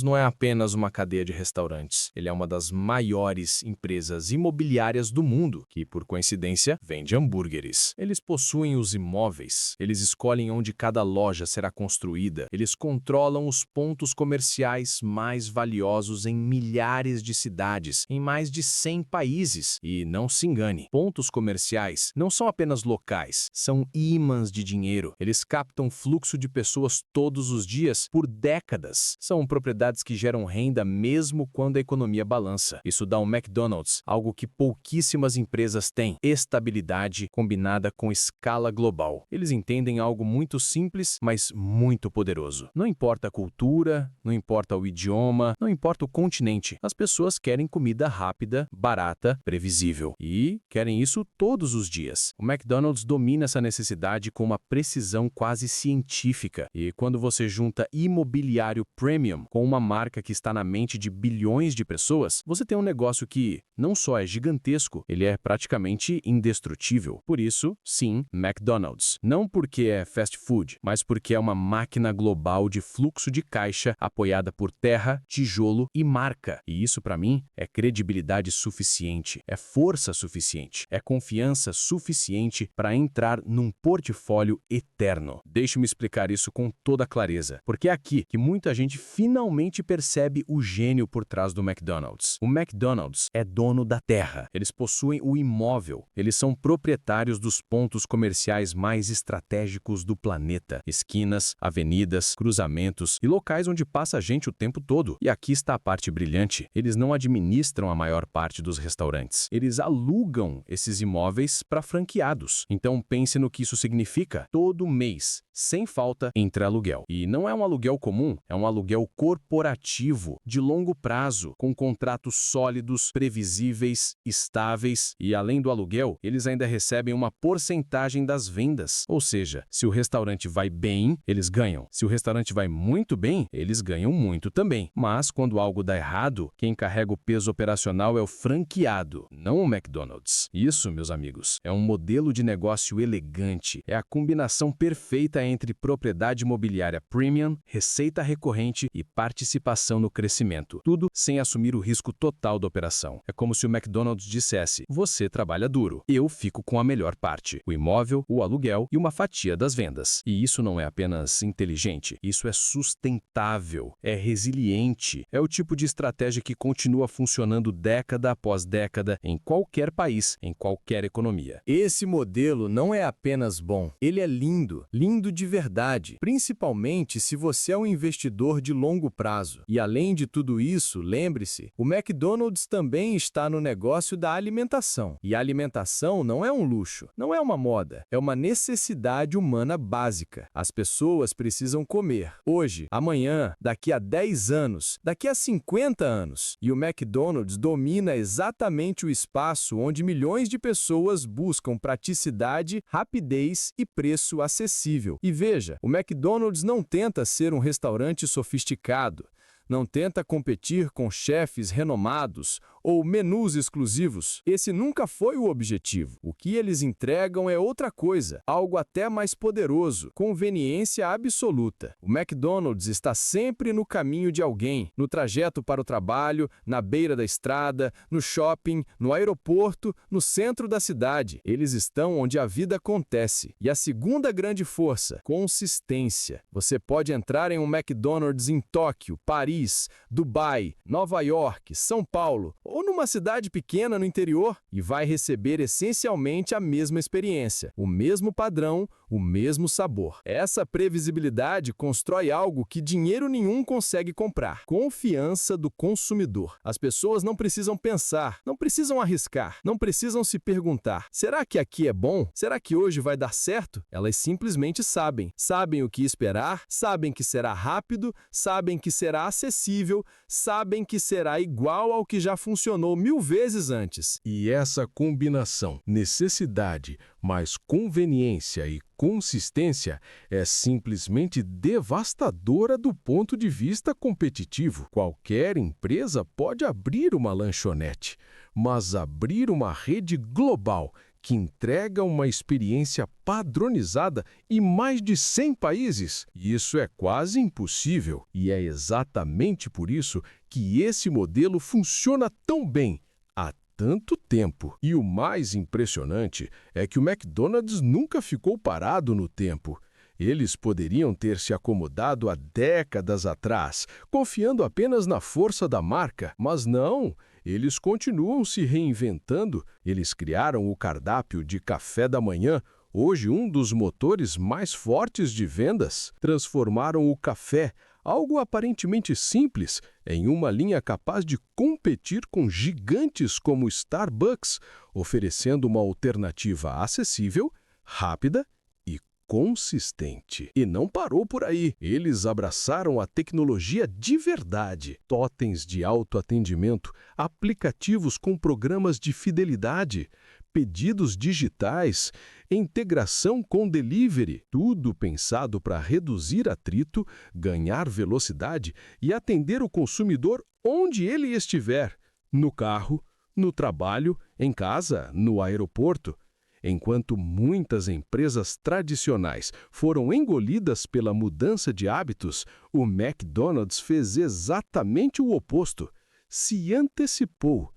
não é apenas uma cadeia de restaurantes. Ele é uma das maiores empresas imobiliárias do mundo, que, por coincidência, vende hambúrgueres. Eles possuem os imóveis, eles escolhem onde cada loja será construída, eles controlam os pontos comerciais mais valiosos em milhares de cidades, em mais de 100 países. E não se engane, pontos comerciais não são apenas locais, são ímãs de dinheiro. Eles captam fluxo de pessoas todos os dias por décadas. São propriedades que geram renda mesmo quando a economia balança. Isso dá ao McDonald's algo que pouquíssimas empresas têm: estabilidade combinada com escala global. Eles entendem algo muito simples simples, mas muito poderoso. Não importa a cultura, não importa o idioma, não importa o continente. As pessoas querem comida rápida, barata, previsível. E querem isso todos os dias. O McDonald's domina essa necessidade com uma precisão quase científica. E quando você junta imobiliário premium com uma marca que está na mente de bilhões de pessoas, você tem um negócio que não só é gigantesco, ele é praticamente indestrutível. Por isso, sim, McDonald's. Não porque é fast food, mas porque é uma máquina global de fluxo de caixa apoiada por terra, tijolo e marca. E isso, para mim, é credibilidade suficiente, é força suficiente, é confiança suficiente para entrar num portfólio eterno. Deixe-me explicar isso com toda clareza, porque é aqui que muita gente finalmente percebe o gênio por trás do McDonald's. O McDonald's é dono da terra. Eles possuem o imóvel. Eles são proprietários dos pontos comerciais mais estratégicos do planeta. Esquinas, avenidas, cruzamentos e locais onde passa gente o tempo todo. E aqui está a parte brilhante. Eles não administram a maior parte dos restaurantes. Eles alugam esses imóveis para franqueados. Então pense no que isso significa. Todo mês, sem falta, entra aluguel. E não é um aluguel comum, é um aluguel corporativo, de longo prazo, com contratos sólidos, previsíveis, estáveis. E além do aluguel, eles ainda recebem uma porcentagem das vendas. Ou seja, se o restaurante vai bem, eles ganham. Se o restaurante vai muito bem, eles ganham muito também. Mas quando algo dá errado, quem carrega o peso operacional é o franqueado, não o McDonald's. Isso, meus amigos, é um modelo de negócio elegante. É a combinação perfeita entre propriedade imobiliária premium, receita recorrente e participação no crescimento. Tudo sem assumir o risco total da operação. É como se o McDonald's dissesse: você trabalha duro, eu fico com a melhor parte, o imóvel, o aluguel e uma fatia das vendas. E isso não é apenas inteligente, isso é sustentável, é resiliente, é o tipo de estratégia que continua funcionando década após década em qualquer país, em qualquer economia. Esse modelo não é apenas bom, ele é lindo, lindo de verdade, principalmente se você é um investidor de longo prazo. E além de tudo isso, lembre-se, o McDonald's também está no negócio da alimentação. E a alimentação não é um luxo, não é uma moda, é uma necessidade humana básica. As pessoas precisam comer hoje, amanhã, daqui a 10 anos, daqui a 50 anos. E o McDonald's domina exatamente o espaço onde milhões de pessoas buscam praticidade, rapidez e preço acessível. E veja, o McDonald's não tenta ser um restaurante sofisticado, não tenta competir com chefes renomados ou menus exclusivos. Esse nunca foi o objetivo. O que eles entregam é outra coisa, algo até mais poderoso, conveniência absoluta. O McDonald's está sempre no caminho de alguém, no trajeto para o trabalho, na beira da estrada, no shopping, no aeroporto, no centro da cidade. Eles estão onde a vida acontece. E a segunda grande força, consistência. Você pode entrar em um McDonald's em Tóquio, Paris, Dubai, Nova York, São Paulo ou numa cidade pequena no interior e vai receber essencialmente a mesma experiência, o mesmo padrão, o mesmo sabor. Essa previsibilidade constrói algo que dinheiro nenhum consegue comprar: confiança do consumidor. As pessoas não precisam pensar, não precisam arriscar, não precisam se perguntar: será que aqui é bom? Será que hoje vai dar certo? Elas simplesmente sabem. Sabem o que esperar, sabem que será rápido, sabem que será acessível, sabem que será igual ao que já funcionou 1000 vezes antes. E essa combinação, necessidade mais conveniência e consistência, é simplesmente devastadora do ponto de vista competitivo. Qualquer empresa pode abrir uma lanchonete, mas abrir uma rede global que entrega uma experiência padronizada em mais de 100 países, isso é quase impossível. E é exatamente por isso que esse modelo funciona tão bem há tanto tempo. E o mais impressionante é que o McDonald's nunca ficou parado no tempo. Eles poderiam ter se acomodado há décadas atrás, confiando apenas na força da marca, mas não. Eles continuam se reinventando. Eles criaram o cardápio de café da manhã, hoje um dos motores mais fortes de vendas. Transformaram o café, algo aparentemente simples, em uma linha capaz de competir com gigantes como Starbucks, oferecendo uma alternativa acessível, rápida e consistente. E não parou por aí. Eles abraçaram a tecnologia de verdade. Totens de autoatendimento, aplicativos com programas de fidelidade, pedidos digitais, integração com delivery, tudo pensado para reduzir atrito, ganhar velocidade e atender o consumidor onde ele estiver, no carro, no trabalho, em casa, no aeroporto. Enquanto muitas empresas tradicionais foram engolidas pela mudança de hábitos, o McDonald's fez exatamente o oposto. Se antecipou.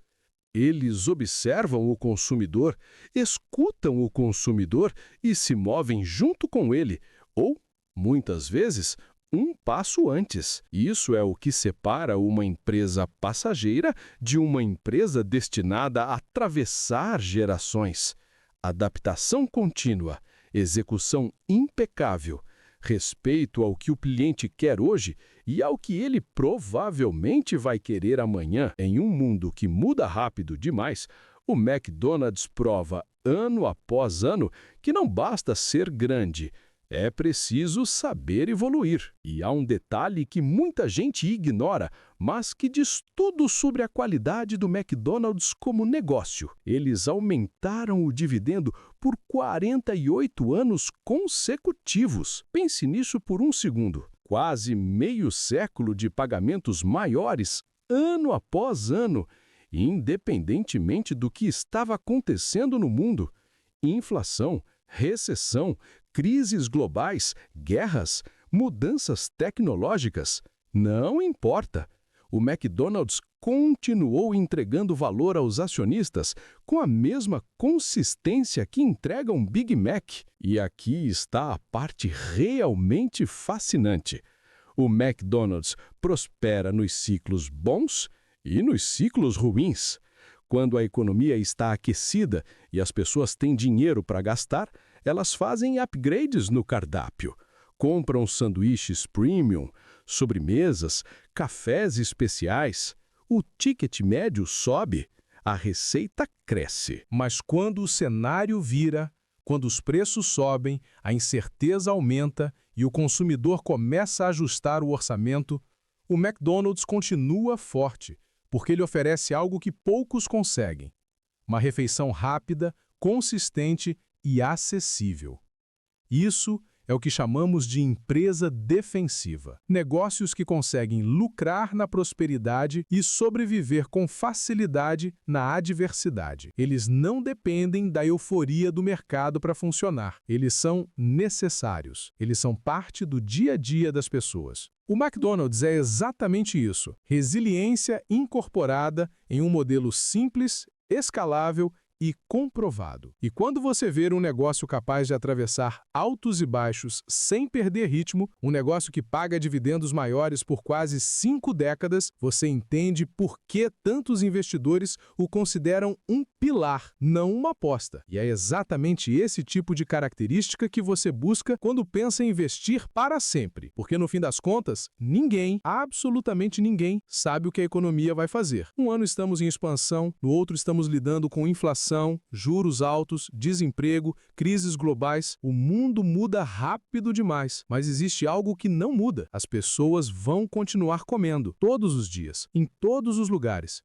Eles observam o consumidor, escutam o consumidor e se movem junto com ele, ou, muitas vezes, um passo antes. Isso é o que separa uma empresa passageira de uma empresa destinada a atravessar gerações. Adaptação contínua, execução impecável, respeito ao que o cliente quer hoje e ao que ele provavelmente vai querer amanhã. Em um mundo que muda rápido demais, o McDonald's prova, ano após ano, que não basta ser grande, é preciso saber evoluir. E há um detalhe que muita gente ignora, mas que diz tudo sobre a qualidade do McDonald's como negócio. Eles aumentaram o dividendo por 48 anos consecutivos. Pense nisso por um segundo. Quase meio século de pagamentos maiores, ano após ano, independentemente do que estava acontecendo no mundo. Inflação, recessão, crises globais, guerras, mudanças tecnológicas, não importa. O McDonald's continuou entregando valor aos acionistas com a mesma consistência que entrega um Big Mac. E aqui está a parte realmente fascinante. O McDonald's prospera nos ciclos bons e nos ciclos ruins. Quando a economia está aquecida e as pessoas têm dinheiro para gastar, elas fazem upgrades no cardápio. Compram sanduíches premium, sobremesas, cafés especiais. O ticket médio sobe, a receita cresce. Mas quando o cenário vira, quando os preços sobem, a incerteza aumenta e o consumidor começa a ajustar o orçamento, o McDonald's continua forte, porque ele oferece algo que poucos conseguem: uma refeição rápida, consistente e acessível. Isso é o que chamamos de empresa defensiva. Negócios que conseguem lucrar na prosperidade e sobreviver com facilidade na adversidade. Eles não dependem da euforia do mercado para funcionar. Eles são necessários. Eles são parte do dia a dia das pessoas. O McDonald's é exatamente isso: resiliência incorporada em um modelo simples, escalável e comprovado. E quando você ver um negócio capaz de atravessar altos e baixos sem perder ritmo, um negócio que paga dividendos maiores por quase 5 décadas, você entende por que tantos investidores o consideram um pilar, não uma aposta. E é exatamente esse tipo de característica que você busca quando pensa em investir para sempre. Porque no fim das contas, ninguém, absolutamente ninguém, sabe o que a economia vai fazer. Um ano estamos em expansão, no outro estamos lidando com inflação, juros altos, desemprego, crises globais. O mundo muda rápido demais, mas existe algo que não muda. As pessoas vão continuar comendo, todos os dias, em todos os lugares.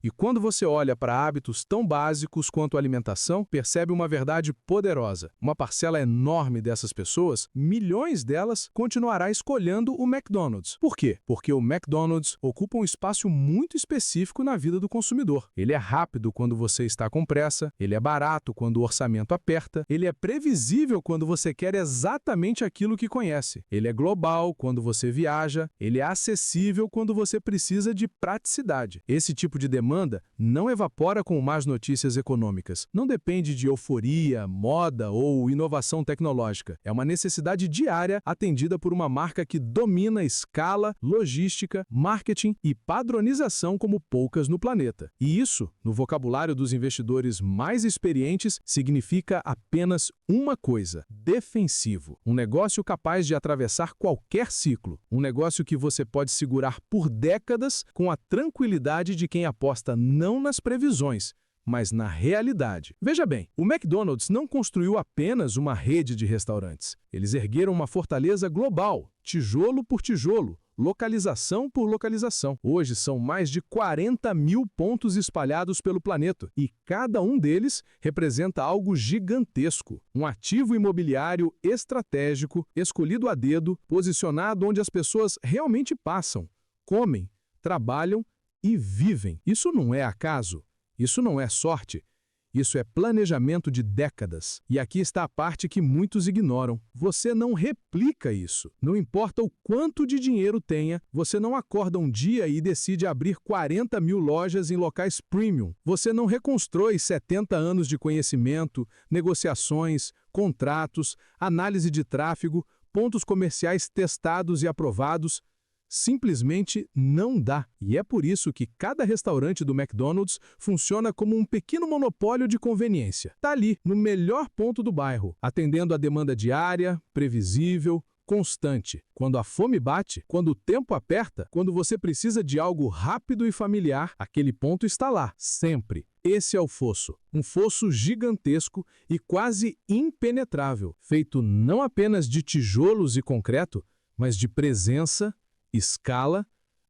E quando você olha para hábitos tão básicos quanto a alimentação, percebe uma verdade poderosa. Uma parcela enorme dessas pessoas, milhões delas, continuará escolhendo o McDonald's. Por quê? Porque o McDonald's ocupa um espaço muito específico na vida do consumidor. Ele é rápido quando você está com pressa, ele é barato quando o orçamento aperta, ele é previsível quando você quer exatamente aquilo que conhece, ele é global quando você viaja, ele é acessível quando você precisa de praticidade. Esse tipo de demanda não evapora com más notícias econômicas. Não depende de euforia, moda ou inovação tecnológica. É uma necessidade diária atendida por uma marca que domina escala, logística, marketing e padronização como poucas no planeta. E isso, no vocabulário dos investidores mais experientes, significa apenas uma coisa: defensivo. Um negócio capaz de atravessar qualquer ciclo. Um negócio que você pode segurar por décadas com a tranquilidade de quem aposta não nas previsões, mas na realidade. Veja bem, o McDonald's não construiu apenas uma rede de restaurantes. Eles ergueram uma fortaleza global, tijolo por tijolo, localização por localização. Hoje são mais de 40 mil pontos espalhados pelo planeta e cada um deles representa algo gigantesco. Um ativo imobiliário estratégico, escolhido a dedo, posicionado onde as pessoas realmente passam, comem, trabalham e vivem. Isso não é acaso, isso não é sorte. Isso é planejamento de décadas. E aqui está a parte que muitos ignoram. Você não replica isso. Não importa o quanto de dinheiro tenha, você não acorda um dia e decide abrir 40 mil lojas em locais premium. Você não reconstrói 70 anos de conhecimento, negociações, contratos, análise de tráfego, pontos comerciais testados e aprovados. Simplesmente não dá. E é por isso que cada restaurante do McDonald's funciona como um pequeno monopólio de conveniência. Está ali, no melhor ponto do bairro, atendendo a demanda diária, previsível, constante. Quando a fome bate, quando o tempo aperta, quando você precisa de algo rápido e familiar, aquele ponto está lá, sempre. Esse é o fosso. Um fosso gigantesco e quase impenetrável, feito não apenas de tijolos e concreto, mas de presença, escala,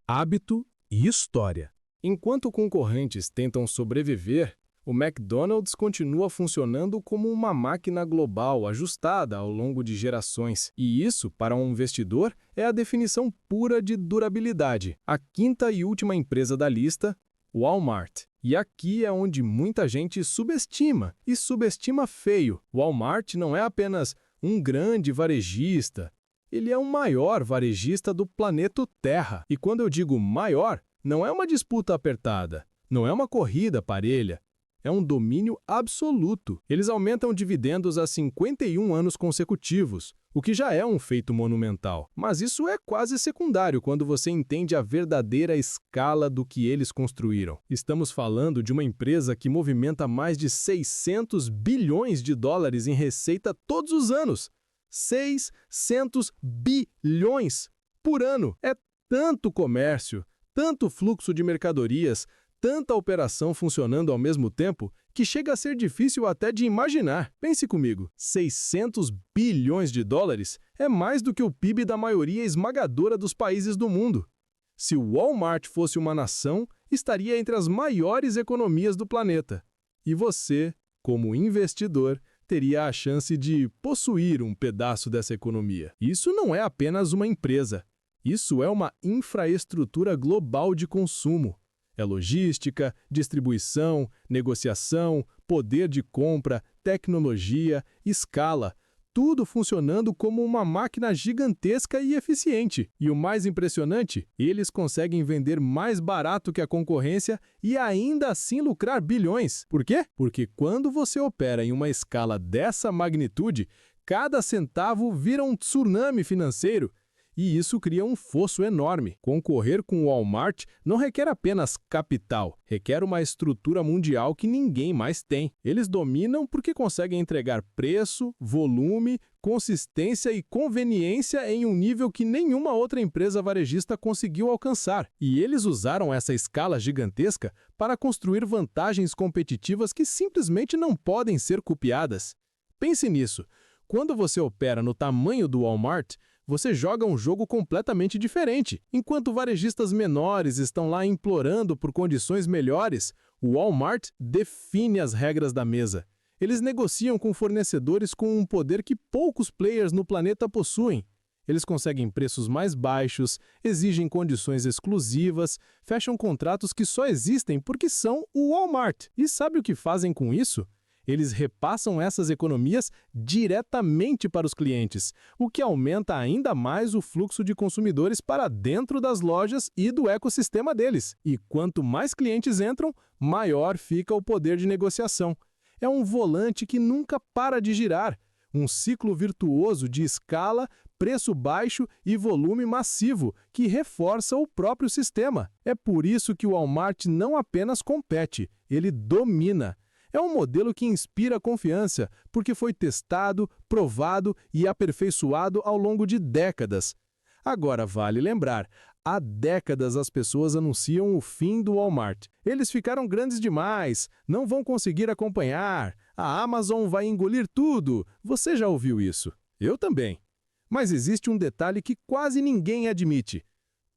hábito e história. Enquanto concorrentes tentam sobreviver, o McDonald's continua funcionando como uma máquina global ajustada ao longo de gerações. E isso, para um investidor, é a definição pura de durabilidade. A quinta e última empresa da lista, Walmart. E aqui é onde muita gente subestima, e subestima feio. Walmart não é apenas um grande varejista. Ele é o maior varejista do planeta Terra. E quando eu digo maior, não é uma disputa apertada, não é uma corrida parelha, é um domínio absoluto. Eles aumentam dividendos há 51 anos consecutivos, o que já é um feito monumental. Mas isso é quase secundário quando você entende a verdadeira escala do que eles construíram. Estamos falando de uma empresa que movimenta mais de 600 bilhões de dólares em receita todos os anos. 600 bilhões por ano. É tanto comércio, tanto fluxo de mercadorias, tanta operação funcionando ao mesmo tempo, que chega a ser difícil até de imaginar. Pense comigo, 600 bilhões de dólares é mais do que o PIB da maioria esmagadora dos países do mundo. Se o Walmart fosse uma nação, estaria entre as maiores economias do planeta. E você, como investidor, teria a chance de possuir um pedaço dessa economia. Isso não é apenas uma empresa. Isso é uma infraestrutura global de consumo. É logística, distribuição, negociação, poder de compra, tecnologia, escala. Tudo funcionando como uma máquina gigantesca e eficiente. E o mais impressionante, eles conseguem vender mais barato que a concorrência e ainda assim lucrar bilhões. Por quê? Porque quando você opera em uma escala dessa magnitude, cada centavo vira um tsunami financeiro. E isso cria um fosso enorme. Concorrer com o Walmart não requer apenas capital, requer uma estrutura mundial que ninguém mais tem. Eles dominam porque conseguem entregar preço, volume, consistência e conveniência em um nível que nenhuma outra empresa varejista conseguiu alcançar. E eles usaram essa escala gigantesca para construir vantagens competitivas que simplesmente não podem ser copiadas. Pense nisso. Quando você opera no tamanho do Walmart, você joga um jogo completamente diferente. Enquanto varejistas menores estão lá implorando por condições melhores, o Walmart define as regras da mesa. Eles negociam com fornecedores com um poder que poucos players no planeta possuem. Eles conseguem preços mais baixos, exigem condições exclusivas, fecham contratos que só existem porque são o Walmart. E sabe o que fazem com isso? Eles repassam essas economias diretamente para os clientes, o que aumenta ainda mais o fluxo de consumidores para dentro das lojas e do ecossistema deles. E quanto mais clientes entram, maior fica o poder de negociação. É um volante que nunca para de girar, um ciclo virtuoso de escala, preço baixo e volume massivo, que reforça o próprio sistema. É por isso que o Walmart não apenas compete, ele domina. É um modelo que inspira confiança, porque foi testado, provado e aperfeiçoado ao longo de décadas. Agora, vale lembrar, Há décadas as pessoas anunciam o fim do Walmart. Eles ficaram grandes demais, não vão conseguir acompanhar, a Amazon vai engolir tudo. Você já ouviu isso? Eu também. Mas existe um detalhe que quase ninguém admite.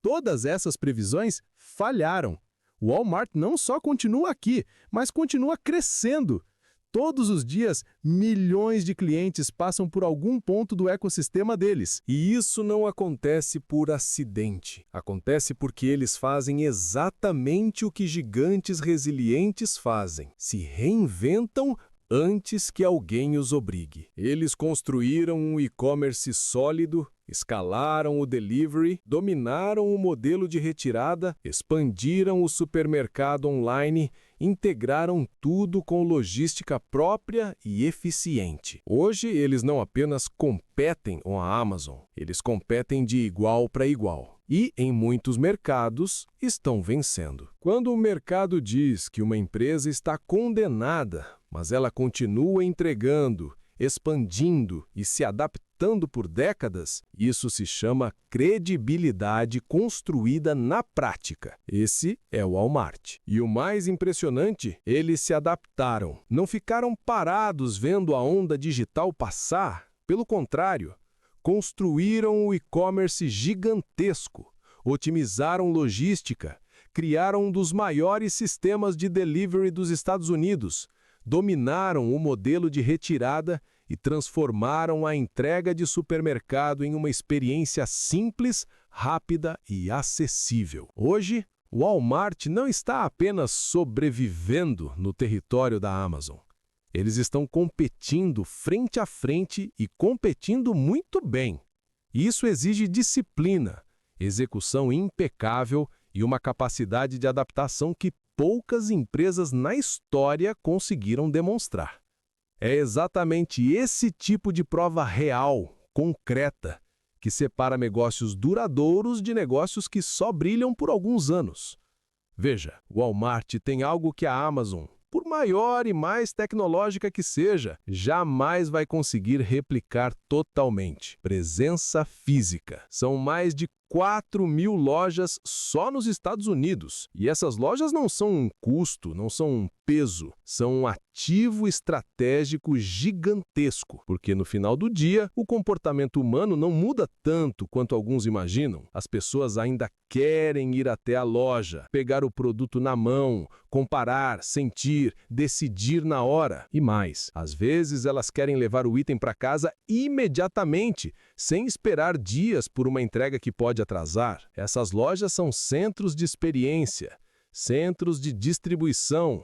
Todas essas previsões falharam. O Walmart não só continua aqui, mas continua crescendo. Todos os dias, milhões de clientes passam por algum ponto do ecossistema deles. E isso não acontece por acidente. Acontece porque eles fazem exatamente o que gigantes resilientes fazem. Se reinventam antes que alguém os obrigue. Eles construíram um e-commerce sólido, escalaram o delivery, dominaram o modelo de retirada, expandiram o supermercado online, integraram tudo com logística própria e eficiente. Hoje, eles não apenas competem com a Amazon, eles competem de igual para igual. E, em muitos mercados, estão vencendo. Quando o mercado diz que uma empresa está condenada, mas ela continua entregando, expandindo e se adaptando por décadas, isso se chama credibilidade construída na prática. Esse é o Walmart. E o mais impressionante, eles se adaptaram. Não ficaram parados vendo a onda digital passar. Pelo contrário, construíram um e-commerce gigantesco, otimizaram logística, criaram um dos maiores sistemas de delivery dos Estados Unidos, dominaram o modelo de retirada e transformaram a entrega de supermercado em uma experiência simples, rápida e acessível. Hoje, o Walmart não está apenas sobrevivendo no território da Amazon. Eles estão competindo frente a frente e competindo muito bem. Isso exige disciplina, execução impecável e uma capacidade de adaptação que poucas empresas na história conseguiram demonstrar. É exatamente esse tipo de prova real, concreta, que separa negócios duradouros de negócios que só brilham por alguns anos. Veja, o Walmart tem algo que a Amazon, por maior e mais tecnológica que seja, jamais vai conseguir replicar totalmente. Presença física. São mais de 4.000 lojas só nos Estados Unidos. E essas lojas não são um custo, não são um peso, são um ativo estratégico gigantesco, porque no final do dia, o comportamento humano não muda tanto quanto alguns imaginam. As pessoas ainda querem ir até a loja, pegar o produto na mão, comparar, sentir, decidir na hora. E mais, às vezes elas querem levar o item para casa imediatamente, sem esperar dias por uma entrega que pode atrasar. Essas lojas são centros de experiência, centros de distribuição,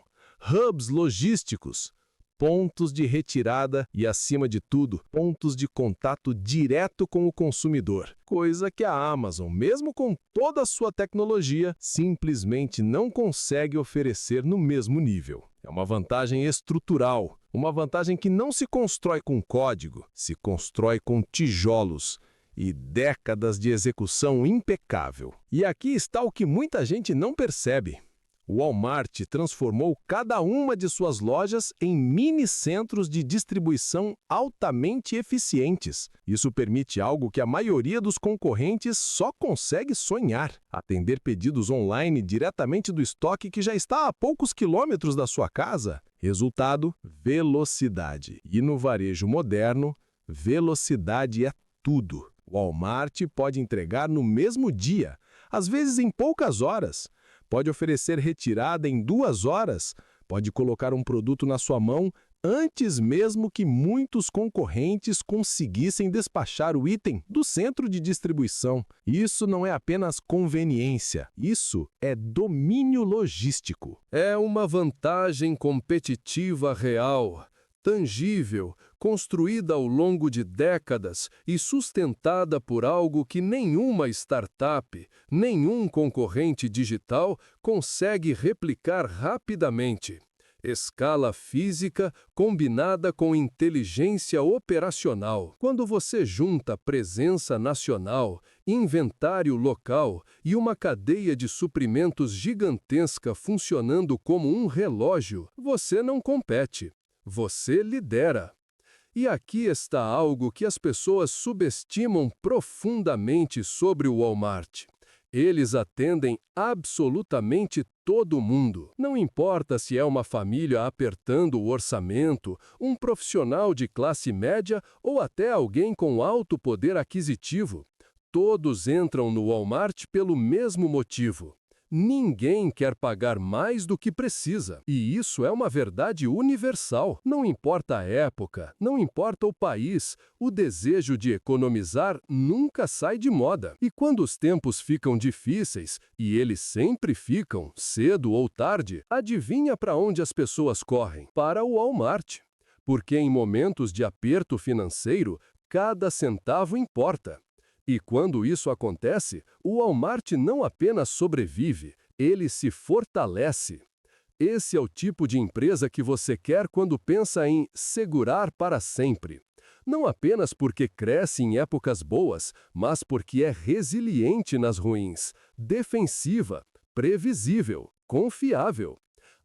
hubs logísticos, pontos de retirada e, acima de tudo, pontos de contato direto com o consumidor. Coisa que a Amazon, mesmo com toda a sua tecnologia, simplesmente não consegue oferecer no mesmo nível. É uma vantagem estrutural, uma vantagem que não se constrói com código, se constrói com tijolos e décadas de execução impecável. E aqui está o que muita gente não percebe. O Walmart transformou cada uma de suas lojas em mini-centros de distribuição altamente eficientes. Isso permite algo que a maioria dos concorrentes só consegue sonhar: atender pedidos online diretamente do estoque que já está a poucos quilômetros da sua casa. Resultado: velocidade. E no varejo moderno, velocidade é tudo. O Walmart pode entregar no mesmo dia, às vezes em poucas horas. Pode oferecer retirada em 2 horas, pode colocar um produto na sua mão antes mesmo que muitos concorrentes conseguissem despachar o item do centro de distribuição. Isso não é apenas conveniência, isso é domínio logístico. É uma vantagem competitiva real, tangível, construída ao longo de décadas e sustentada por algo que nenhuma startup, nenhum concorrente digital consegue replicar rapidamente. Escala física combinada com inteligência operacional. Quando você junta presença nacional, inventário local e uma cadeia de suprimentos gigantesca funcionando como um relógio, você não compete. Você lidera. E aqui está algo que as pessoas subestimam profundamente sobre o Walmart. Eles atendem absolutamente todo mundo. Não importa se é uma família apertando o orçamento, um profissional de classe média ou até alguém com alto poder aquisitivo. Todos entram no Walmart pelo mesmo motivo. Ninguém quer pagar mais do que precisa. E isso é uma verdade universal. Não importa a época, não importa o país, o desejo de economizar nunca sai de moda. E quando os tempos ficam difíceis, e eles sempre ficam, cedo ou tarde, adivinha para onde as pessoas correm? Para o Walmart. Porque em momentos de aperto financeiro, cada centavo importa. E quando isso acontece, o Walmart não apenas sobrevive, ele se fortalece. Esse é o tipo de empresa que você quer quando pensa em segurar para sempre. Não apenas porque cresce em épocas boas, mas porque é resiliente nas ruins, defensiva, previsível, confiável.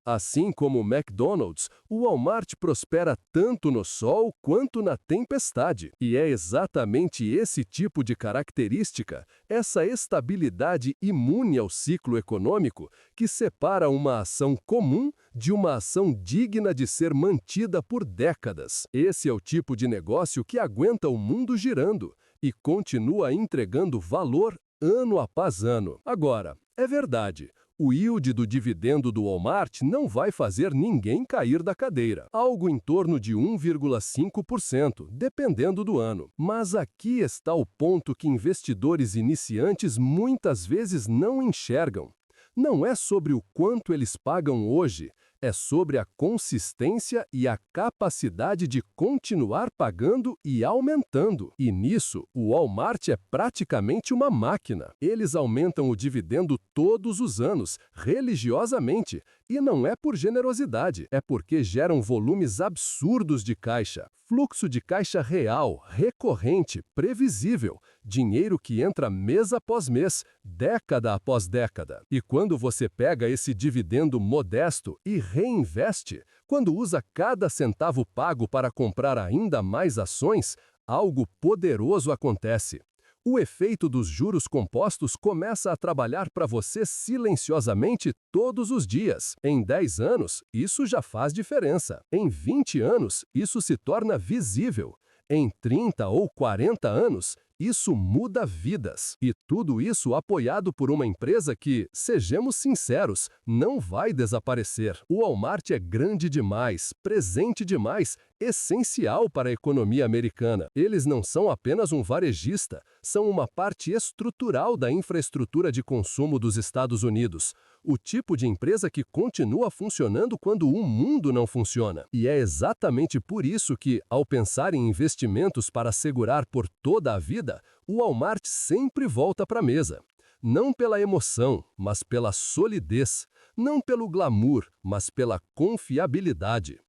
Assim como o McDonald's, o Walmart prospera tanto no sol quanto na tempestade. E é exatamente esse tipo de característica, essa estabilidade imune ao ciclo econômico, que separa uma ação comum de uma ação digna de ser mantida por décadas. Esse é o tipo de negócio que aguenta o mundo girando e continua entregando valor ano após ano. Agora, é verdade. O yield do dividendo do Walmart não vai fazer ninguém cair da cadeira, algo em torno de 1,5%, dependendo do ano. Mas aqui está o ponto que investidores iniciantes muitas vezes não enxergam. Não é sobre o quanto eles pagam hoje, é sobre a consistência e a capacidade de continuar pagando e aumentando. E nisso, o Walmart é praticamente uma máquina. Eles aumentam o dividendo todos os anos, religiosamente. E não é por generosidade, é porque geram volumes absurdos de caixa. Fluxo de caixa real, recorrente, previsível. Dinheiro que entra mês após mês, década após década. E quando você pega esse dividendo modesto e reinveste, quando usa cada centavo pago para comprar ainda mais ações, algo poderoso acontece. O efeito dos juros compostos começa a trabalhar para você silenciosamente todos os dias. Em 10 anos, isso já faz diferença. Em 20 anos, isso se torna visível. Em 30 ou 40 anos, isso muda vidas. E tudo isso apoiado por uma empresa que, sejamos sinceros, não vai desaparecer. O Walmart é grande demais, presente demais, essencial para a economia americana. Eles não são apenas um varejista, são uma parte estrutural da infraestrutura de consumo dos Estados Unidos. O tipo de empresa que continua funcionando quando o mundo não funciona. E é exatamente por isso que, ao pensar em investimentos para assegurar por toda a vida, o Walmart sempre volta para a mesa. Não pela emoção, mas pela solidez. Não pelo glamour, mas pela confiabilidade.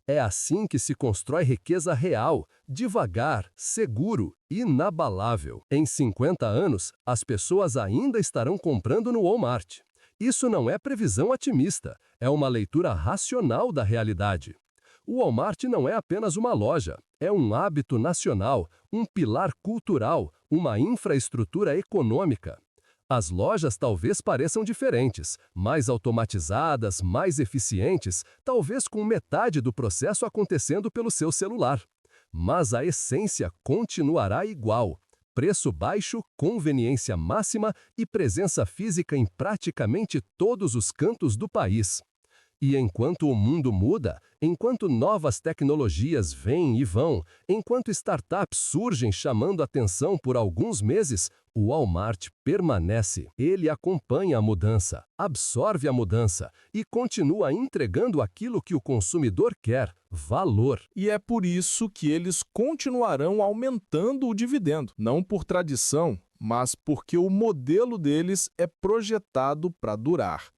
É assim que se constrói riqueza real, devagar, seguro, inabalável. Em 50 anos, as pessoas ainda estarão comprando no Walmart. Isso não é previsão otimista, é uma leitura racional da realidade. O Walmart não é apenas uma loja, é um hábito nacional, um pilar cultural, uma infraestrutura econômica. As lojas talvez pareçam diferentes, mais automatizadas, mais eficientes, talvez com metade do processo acontecendo pelo seu celular. Mas a essência continuará igual. Preço baixo, conveniência máxima e presença física em praticamente todos os cantos do país. E enquanto o mundo muda, enquanto novas tecnologias vêm e vão, enquanto startups surgem chamando atenção por alguns meses, o Walmart permanece. Ele acompanha a mudança, absorve a mudança e continua entregando aquilo que o consumidor quer, valor. E é por isso que eles continuarão aumentando o dividendo, não por tradição, mas porque o modelo deles é projetado para durar.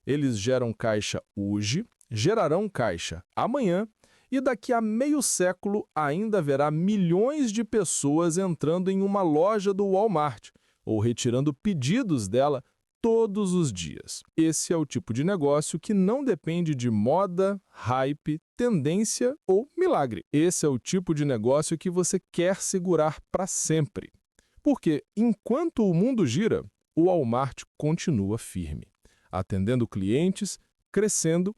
Eles geram caixa hoje, gerarão caixa amanhã e daqui a meio século ainda haverá milhões de pessoas entrando em uma loja do Walmart ou retirando pedidos dela todos os dias. Esse é o tipo de negócio que não depende de moda, hype, tendência ou milagre. Esse é o tipo de negócio que você quer segurar para sempre. Porque enquanto o mundo gira, o Walmart continua firme, atendendo clientes, crescendo,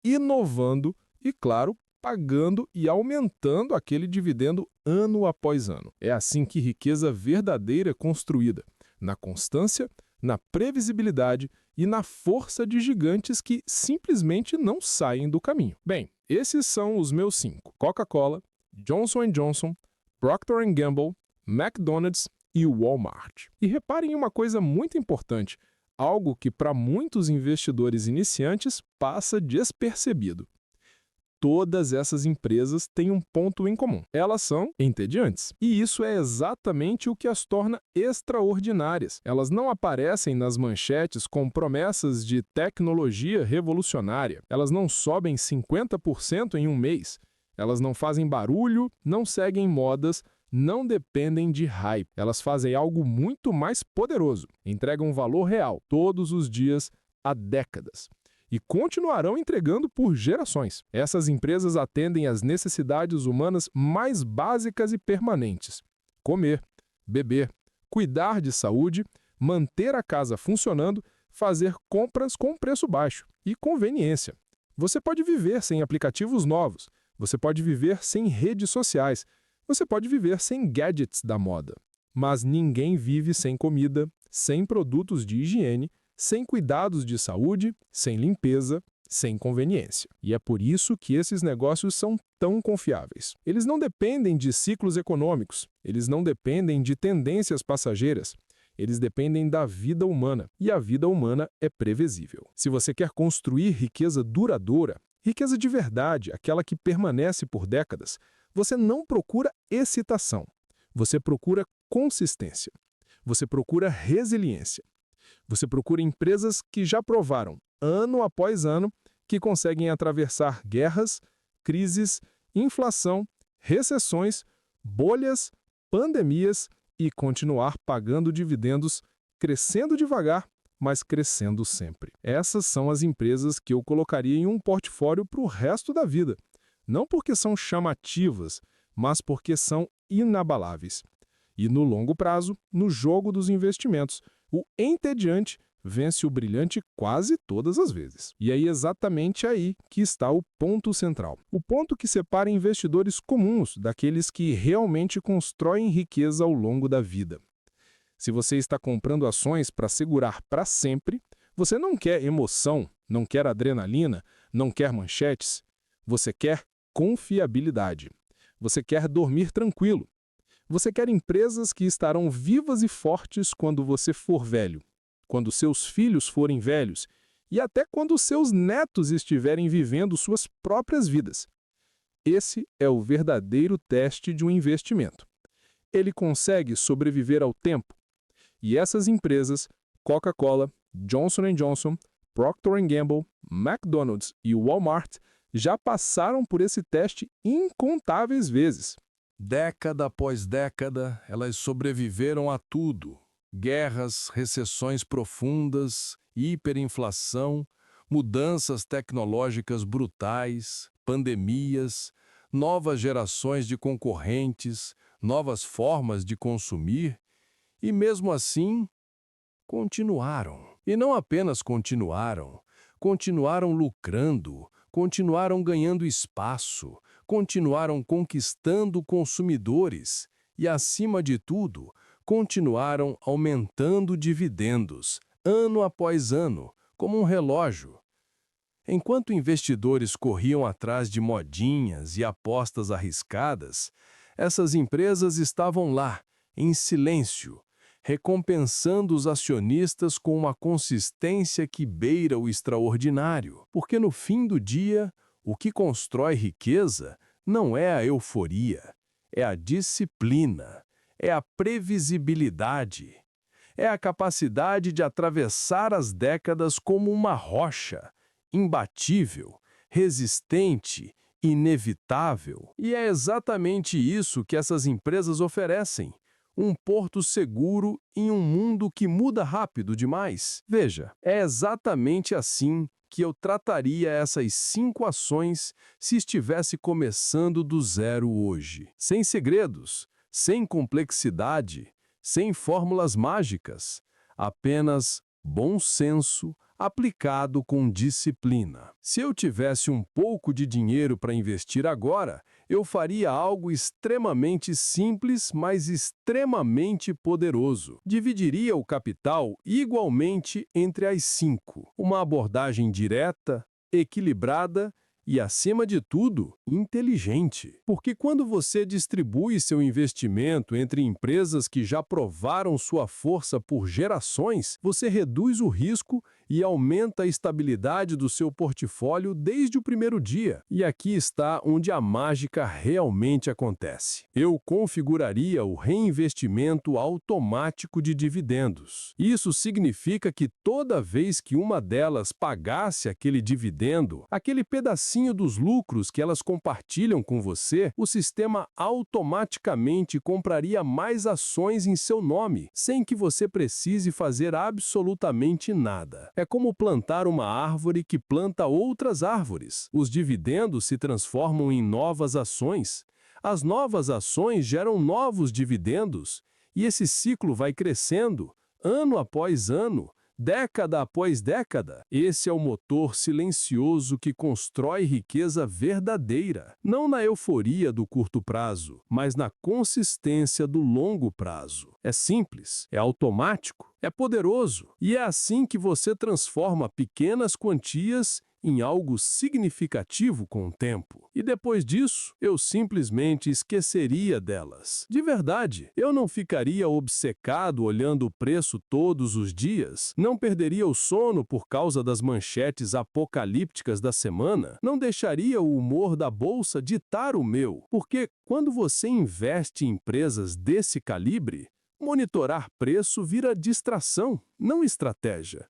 inovando e, claro, pagando e aumentando aquele dividendo ano após ano. É assim que riqueza verdadeira é construída, na constância, na previsibilidade e na força de gigantes que simplesmente não saem do caminho. Bem, esses são os meus 5: Coca-Cola, Johnson & Johnson, Procter & Gamble, McDonald's e Walmart. E reparem em uma coisa muito importante, algo que para muitos investidores iniciantes passa despercebido. Todas essas empresas têm um ponto em comum. Elas são entediantes. E isso é exatamente o que as torna extraordinárias. Elas não aparecem nas manchetes com promessas de tecnologia revolucionária. Elas não sobem 50% em um mês. Elas não fazem barulho, não seguem modas, não dependem de hype. Elas fazem algo muito mais poderoso. Entregam valor real todos os dias há décadas. E continuarão entregando por gerações. Essas empresas atendem às necessidades humanas mais básicas e permanentes: comer, beber, cuidar de saúde, manter a casa funcionando, fazer compras com preço baixo e conveniência. Você pode viver sem aplicativos novos, você pode viver sem redes sociais, você pode viver sem gadgets da moda. Mas ninguém vive sem comida, sem produtos de higiene, sem cuidados de saúde, sem limpeza, sem conveniência. E é por isso que esses negócios são tão confiáveis. Eles não dependem de ciclos econômicos, eles não dependem de tendências passageiras, eles dependem da vida humana, e a vida humana é previsível. Se você quer construir riqueza duradoura, riqueza de verdade, aquela que permanece por décadas, você não procura excitação, você procura consistência, você procura resiliência. Você procura empresas que já provaram, ano após ano, que conseguem atravessar guerras, crises, inflação, recessões, bolhas, pandemias e continuar pagando dividendos, crescendo devagar, mas crescendo sempre. Essas são as empresas que eu colocaria em um portfólio para o resto da vida. Não porque são chamativas, mas porque são inabaláveis. E no longo prazo, no jogo dos investimentos, o entediante vence o brilhante quase todas as vezes. E é exatamente aí que está o ponto central. O ponto que separa investidores comuns daqueles que realmente constroem riqueza ao longo da vida. Se você está comprando ações para segurar para sempre, você não quer emoção, não quer adrenalina, não quer manchetes. Você quer confiabilidade. Você quer dormir tranquilo. Você quer empresas que estarão vivas e fortes quando você for velho, quando seus filhos forem velhos e até quando seus netos estiverem vivendo suas próprias vidas. Esse é o verdadeiro teste de um investimento. Ele consegue sobreviver ao tempo. E essas empresas, Coca-Cola, Johnson & Johnson, Procter & Gamble, McDonald's e Walmart, já passaram por esse teste incontáveis vezes. Década após década, elas sobreviveram a tudo. Guerras, recessões profundas, hiperinflação, mudanças tecnológicas brutais, pandemias, novas gerações de concorrentes, novas formas de consumir, e mesmo assim, continuaram. E não apenas continuaram lucrando, continuaram ganhando espaço, continuaram conquistando consumidores e, acima de tudo, continuaram aumentando dividendos, ano após ano, como um relógio. Enquanto investidores corriam atrás de modinhas e apostas arriscadas, essas empresas estavam lá, em silêncio, recompensando os acionistas com uma consistência que beira o extraordinário, porque no fim do dia, o que constrói riqueza não é a euforia, é a disciplina, é a previsibilidade, é a capacidade de atravessar as décadas como uma rocha, imbatível, resistente, inevitável. E é exatamente isso que essas empresas oferecem. Um porto seguro em um mundo que muda rápido demais. Veja, é exatamente assim que eu trataria essas 5 ações se estivesse começando do zero hoje. Sem segredos, sem complexidade, sem fórmulas mágicas, Apenas bom senso aplicado com disciplina. Se eu tivesse um pouco de dinheiro para investir agora, eu faria algo extremamente simples, mas extremamente poderoso. Dividiria o capital igualmente entre as 5. Uma abordagem direta, equilibrada e, acima de tudo, inteligente. Porque quando você distribui seu investimento entre empresas que já provaram sua força por gerações, você reduz o risco e aumenta a estabilidade do seu portfólio desde o primeiro dia. E aqui está onde a mágica realmente acontece. Eu configuraria o reinvestimento automático de dividendos. Isso significa que toda vez que uma delas pagasse aquele dividendo, aquele pedacinho dos lucros que elas compartilham com você, o sistema automaticamente compraria mais ações em seu nome, sem que você precise fazer absolutamente nada. É como plantar uma árvore que planta outras árvores. Os dividendos se transformam em novas ações. As novas ações geram novos dividendos. E esse ciclo vai crescendo, ano após ano, década após década. Esse é o motor silencioso que constrói riqueza verdadeira, não na euforia do curto prazo, mas na consistência do longo prazo. É simples, é automático, é poderoso, e é assim que você transforma pequenas quantias em algo significativo com o tempo. E depois disso, eu simplesmente esqueceria delas. De verdade, eu não ficaria obcecado olhando o preço todos os dias, não perderia o sono por causa das manchetes apocalípticas da semana, não deixaria o humor da bolsa ditar o meu, porque quando você investe em empresas desse calibre, monitorar preço vira distração, não estratégia.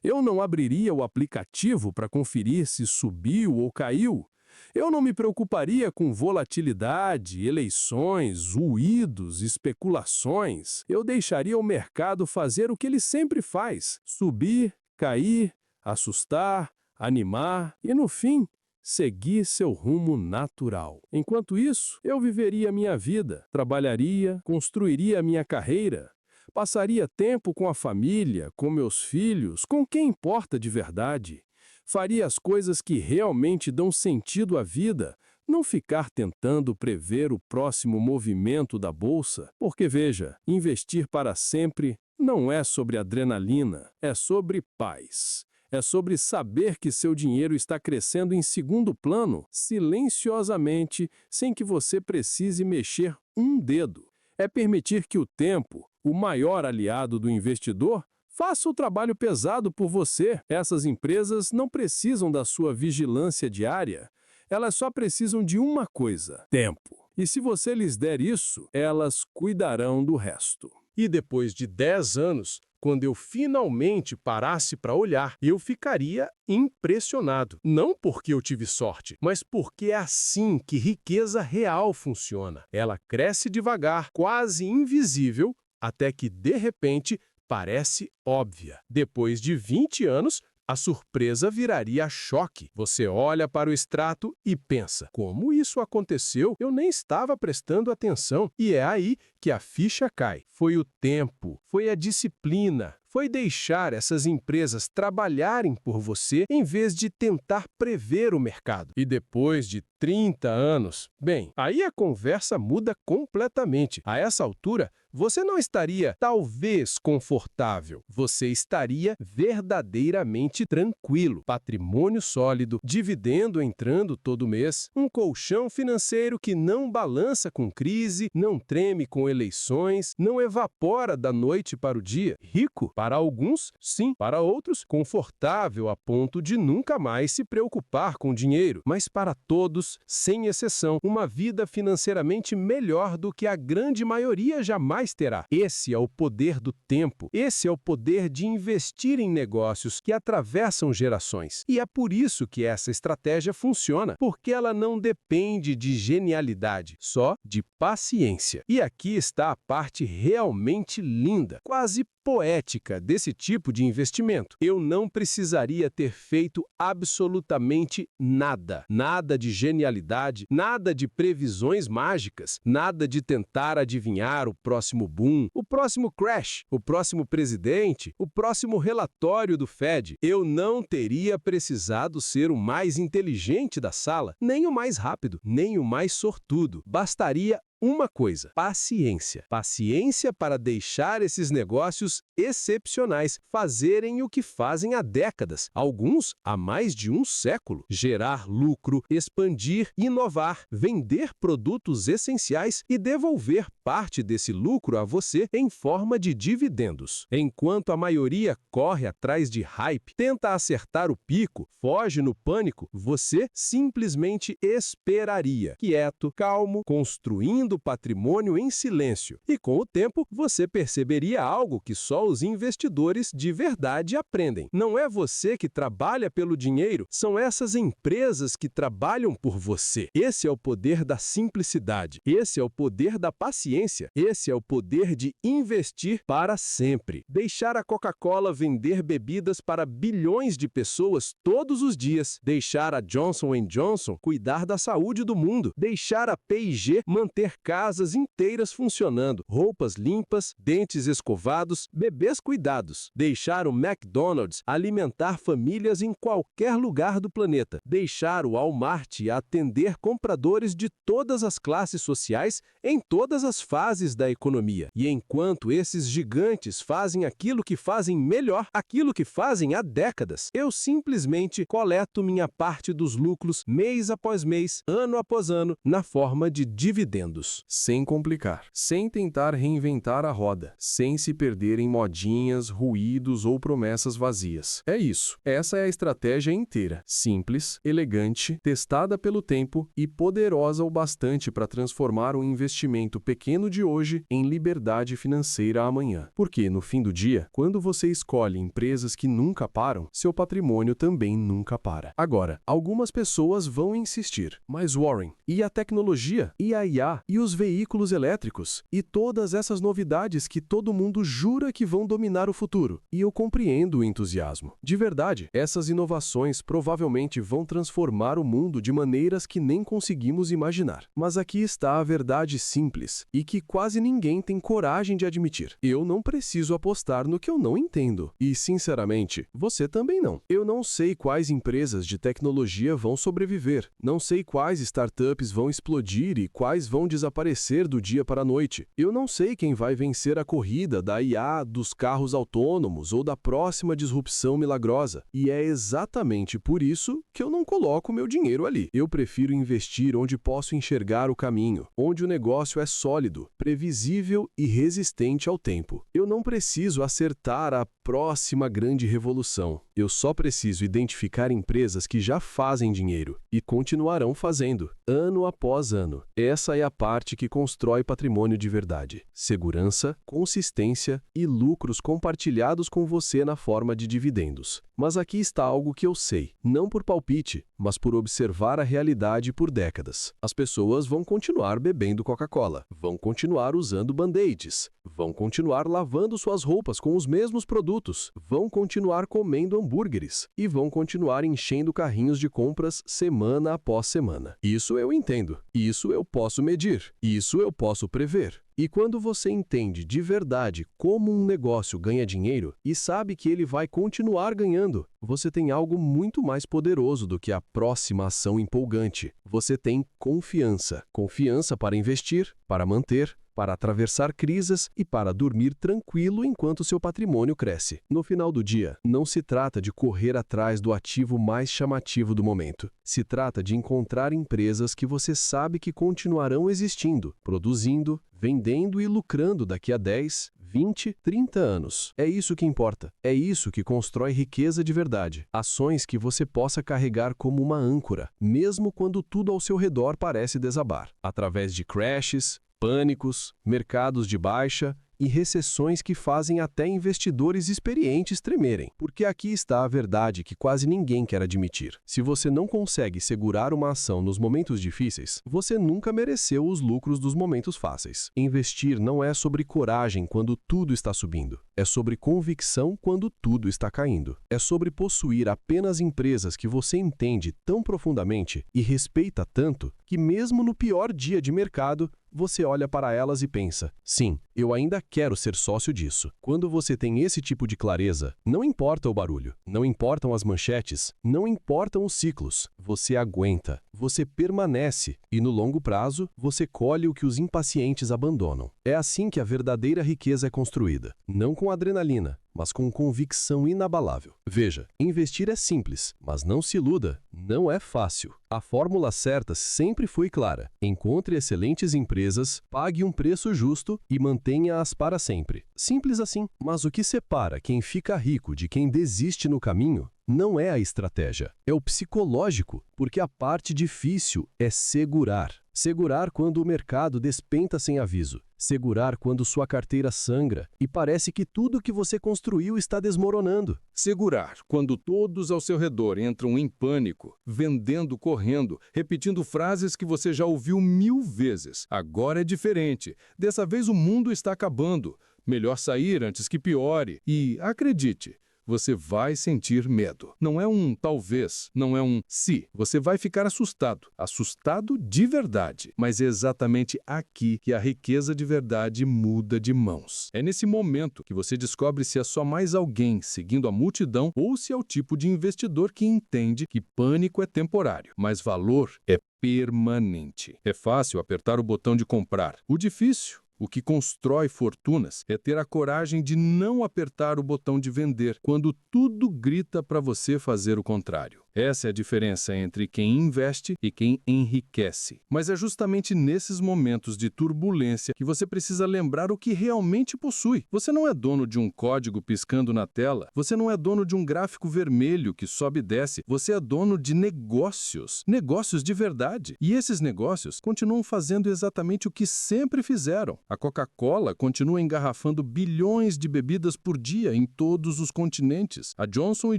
Eu não abriria o aplicativo para conferir se subiu ou caiu. Eu não me preocuparia com volatilidade, eleições, ruídos, especulações. Eu deixaria o mercado fazer o que ele sempre faz: subir, cair, assustar, animar e, no fim, seguir seu rumo natural. Enquanto isso, eu viveria minha vida, trabalharia, construiria minha carreira. Passaria tempo com a família, com meus filhos, com quem importa de verdade. Faria as coisas que realmente dão sentido à vida, não ficar tentando prever o próximo movimento da bolsa. Porque, veja, investir para sempre não é sobre adrenalina, é sobre paz. É sobre saber que seu dinheiro está crescendo em segundo plano, silenciosamente, sem que você precise mexer um dedo. É permitir que o tempo, o maior aliado do investidor, faça o trabalho pesado por você. Essas empresas não precisam da sua vigilância diária. Elas só precisam de uma coisa: tempo. E se você lhes der isso, elas cuidarão do resto. E depois de 10 anos, quando eu finalmente parasse para olhar, eu ficaria impressionado. Não porque eu tive sorte, mas porque é assim que riqueza real funciona. Ela cresce devagar, quase invisível, até que, de repente, parece óbvia. Depois de 20 anos, a surpresa viraria choque. Você olha para o extrato e pensa: como isso aconteceu? Eu nem estava prestando atenção. E é aí que a ficha cai. Foi o tempo, foi a disciplina, foi deixar essas empresas trabalharem por você em vez de tentar prever o mercado. E depois de 30 anos, bem, aí a conversa muda completamente. A essa altura, você não estaria talvez confortável, você estaria verdadeiramente tranquilo. Patrimônio sólido, dividendo entrando todo mês, um colchão financeiro que não balança com crise, não treme com eleições, não evapora da noite para o dia. Rico? Para alguns, sim. Para outros, confortável a ponto de nunca mais se preocupar com dinheiro. Mas para todos, sem exceção, uma vida financeiramente melhor do que a grande maioria jamais terá. Esse é o poder do tempo. Esse é o poder de investir em negócios que atravessam gerações. E é por isso que essa estratégia funciona, porque ela não depende de genialidade, só de paciência. E aqui está a parte realmente linda, quase poética desse tipo de investimento. Eu não precisaria ter feito absolutamente nada. Nada de genialidade, nada de previsões mágicas, nada de tentar adivinhar o próximo boom, o próximo crash, o próximo presidente, o próximo relatório do Fed. Eu não teria precisado ser o mais inteligente da sala, nem o mais rápido, nem o mais sortudo. Bastaria uma coisa: paciência. Paciência para deixar esses negócios excepcionais fazerem o que fazem há décadas, alguns há mais de um século: gerar lucro, expandir, inovar, vender produtos essenciais e devolver parte desse lucro a você em forma de dividendos. Enquanto a maioria corre atrás de hype, tenta acertar o pico, foge no pânico, você simplesmente esperaria, quieto, calmo, construindo patrimônio em silêncio. E com o tempo, você perceberia algo que só os investidores de verdade aprendem. Não é você que trabalha pelo dinheiro, são essas empresas que trabalham por você. Esse é o poder da simplicidade. Esse é o poder da paciência. Esse é o poder de investir para sempre. Deixar a Coca-Cola vender bebidas para bilhões de pessoas todos os dias. Deixar a Johnson & Johnson cuidar da saúde do mundo. Deixar a P&G manter casas inteiras funcionando, roupas limpas, dentes escovados, bebês cuidados. Deixar o McDonald's alimentar famílias em qualquer lugar do planeta. Deixar o Walmart atender compradores de todas as classes sociais em todas as fases da economia. E enquanto esses gigantes fazem aquilo que fazem melhor, aquilo que fazem há décadas, eu simplesmente coleto minha parte dos lucros mês após mês, ano após ano, na forma de dividendos. Sem complicar, sem tentar reinventar a roda, sem se perder em modinhas, ruídos ou promessas vazias. É isso. Essa é a estratégia inteira. Simples, elegante, testada pelo tempo e poderosa o bastante para transformar um investimento pequeno de hoje em liberdade financeira amanhã. Porque, no fim do dia, quando você escolhe empresas que nunca param, seu patrimônio também nunca para. Agora, algumas pessoas vão insistir. Mas Warren, e a tecnologia? E a IA? E os veículos elétricos? E todas essas novidades que todo mundo jura que vão dominar o futuro? E eu compreendo o entusiasmo. De verdade, essas inovações provavelmente vão transformar o mundo de maneiras que nem conseguimos imaginar. Mas aqui está a verdade simples, e que quase ninguém tem coragem de admitir. Eu não preciso apostar no que eu não entendo. E, sinceramente, você também não. Eu não sei quais empresas de tecnologia vão sobreviver. Não sei quais startups vão explodir e quais vão desaparecer do dia para a noite. Eu não sei quem vai vencer a corrida da IA, dos carros autônomos ou da próxima disrupção milagrosa. E é exatamente por isso que eu não coloco meu dinheiro ali. Eu prefiro investir onde posso enxergar o caminho, onde o negócio é sólido, previsível e resistente ao tempo. Eu não preciso acertar a próxima grande revolução. Eu só preciso identificar empresas que já fazem dinheiro e continuarão fazendo, ano após ano. Essa é a parte que constrói patrimônio de verdade. Segurança, consistência e lucros compartilhados com você na forma de dividendos. Mas aqui está algo que eu sei, não por palpite, mas por observar a realidade por décadas. As pessoas vão continuar bebendo Coca-Cola, vão continuar usando band-aids, vão continuar lavando suas roupas com os mesmos produtos, vão continuar comendo hambúrgueres e vão continuar enchendo carrinhos de compras semana após semana. Isso eu entendo, isso eu posso medir, isso eu posso prever. E quando você entende de verdade como um negócio ganha dinheiro e sabe que ele vai continuar ganhando, você tem algo muito mais poderoso do que a próxima ação empolgante. Você tem confiança. Confiança para investir, para manter, para atravessar crises e para dormir tranquilo enquanto seu patrimônio cresce. No final do dia, não se trata de correr atrás do ativo mais chamativo do momento. Se trata de encontrar empresas que você sabe que continuarão existindo, produzindo, vendendo e lucrando daqui a 10, 20, 30 anos. É isso que importa. É isso que constrói riqueza de verdade. Ações que você possa carregar como uma âncora, mesmo quando tudo ao seu redor parece desabar. Através de crashes, pânicos, mercados de baixa e recessões que fazem até investidores experientes tremerem. Porque aqui está a verdade que quase ninguém quer admitir. Se você não consegue segurar uma ação nos momentos difíceis, você nunca mereceu os lucros dos momentos fáceis. Investir não é sobre coragem quando tudo está subindo. É sobre convicção quando tudo está caindo. É sobre possuir apenas empresas que você entende tão profundamente e respeita tanto que mesmo no pior dia de mercado, você olha para elas e pensa, sim, eu ainda quero ser sócio disso. Quando você tem esse tipo de clareza, não importa o barulho, não importam as manchetes, não importam os ciclos, você aguenta, você permanece e no longo prazo, você colhe o que os impacientes abandonam. É assim que a verdadeira riqueza é construída, não com adrenalina, mas com convicção inabalável. Veja, investir é simples, mas não se iluda, não é fácil. A fórmula certa sempre foi clara. Encontre excelentes empresas, pague um preço justo e mantenha-as para sempre. Simples assim. Mas o que separa quem fica rico de quem desiste no caminho não é a estratégia, é o psicológico, porque a parte difícil é segurar. Segurar quando o mercado despenca sem aviso. Segurar quando sua carteira sangra e parece que tudo que você construiu está desmoronando. Segurar quando todos ao seu redor entram em pânico, vendendo, correndo, repetindo frases que você já ouviu 1000 vezes. Agora é diferente. Dessa vez o mundo está acabando. Melhor sair antes que piore. E, acredite, você vai sentir medo. Não é um talvez, não é um se. Você vai ficar assustado. Assustado de verdade. Mas é exatamente aqui que a riqueza de verdade muda de mãos. É nesse momento que você descobre se é só mais alguém seguindo a multidão ou se é o tipo de investidor que entende que pânico é temporário, mas valor é permanente. É fácil apertar o botão de comprar. O difícil, o que constrói fortunas, é ter a coragem de não apertar o botão de vender quando tudo grita para você fazer o contrário. Essa é a diferença entre quem investe e quem enriquece. Mas é justamente nesses momentos de turbulência que você precisa lembrar o que realmente possui. Você não é dono de um código piscando na tela, você não é dono de um gráfico vermelho que sobe e desce, você é dono de negócios. Negócios de verdade. E esses negócios continuam fazendo exatamente o que sempre fizeram. A Coca-Cola continua engarrafando bilhões de bebidas por dia em todos os continentes. A Johnson &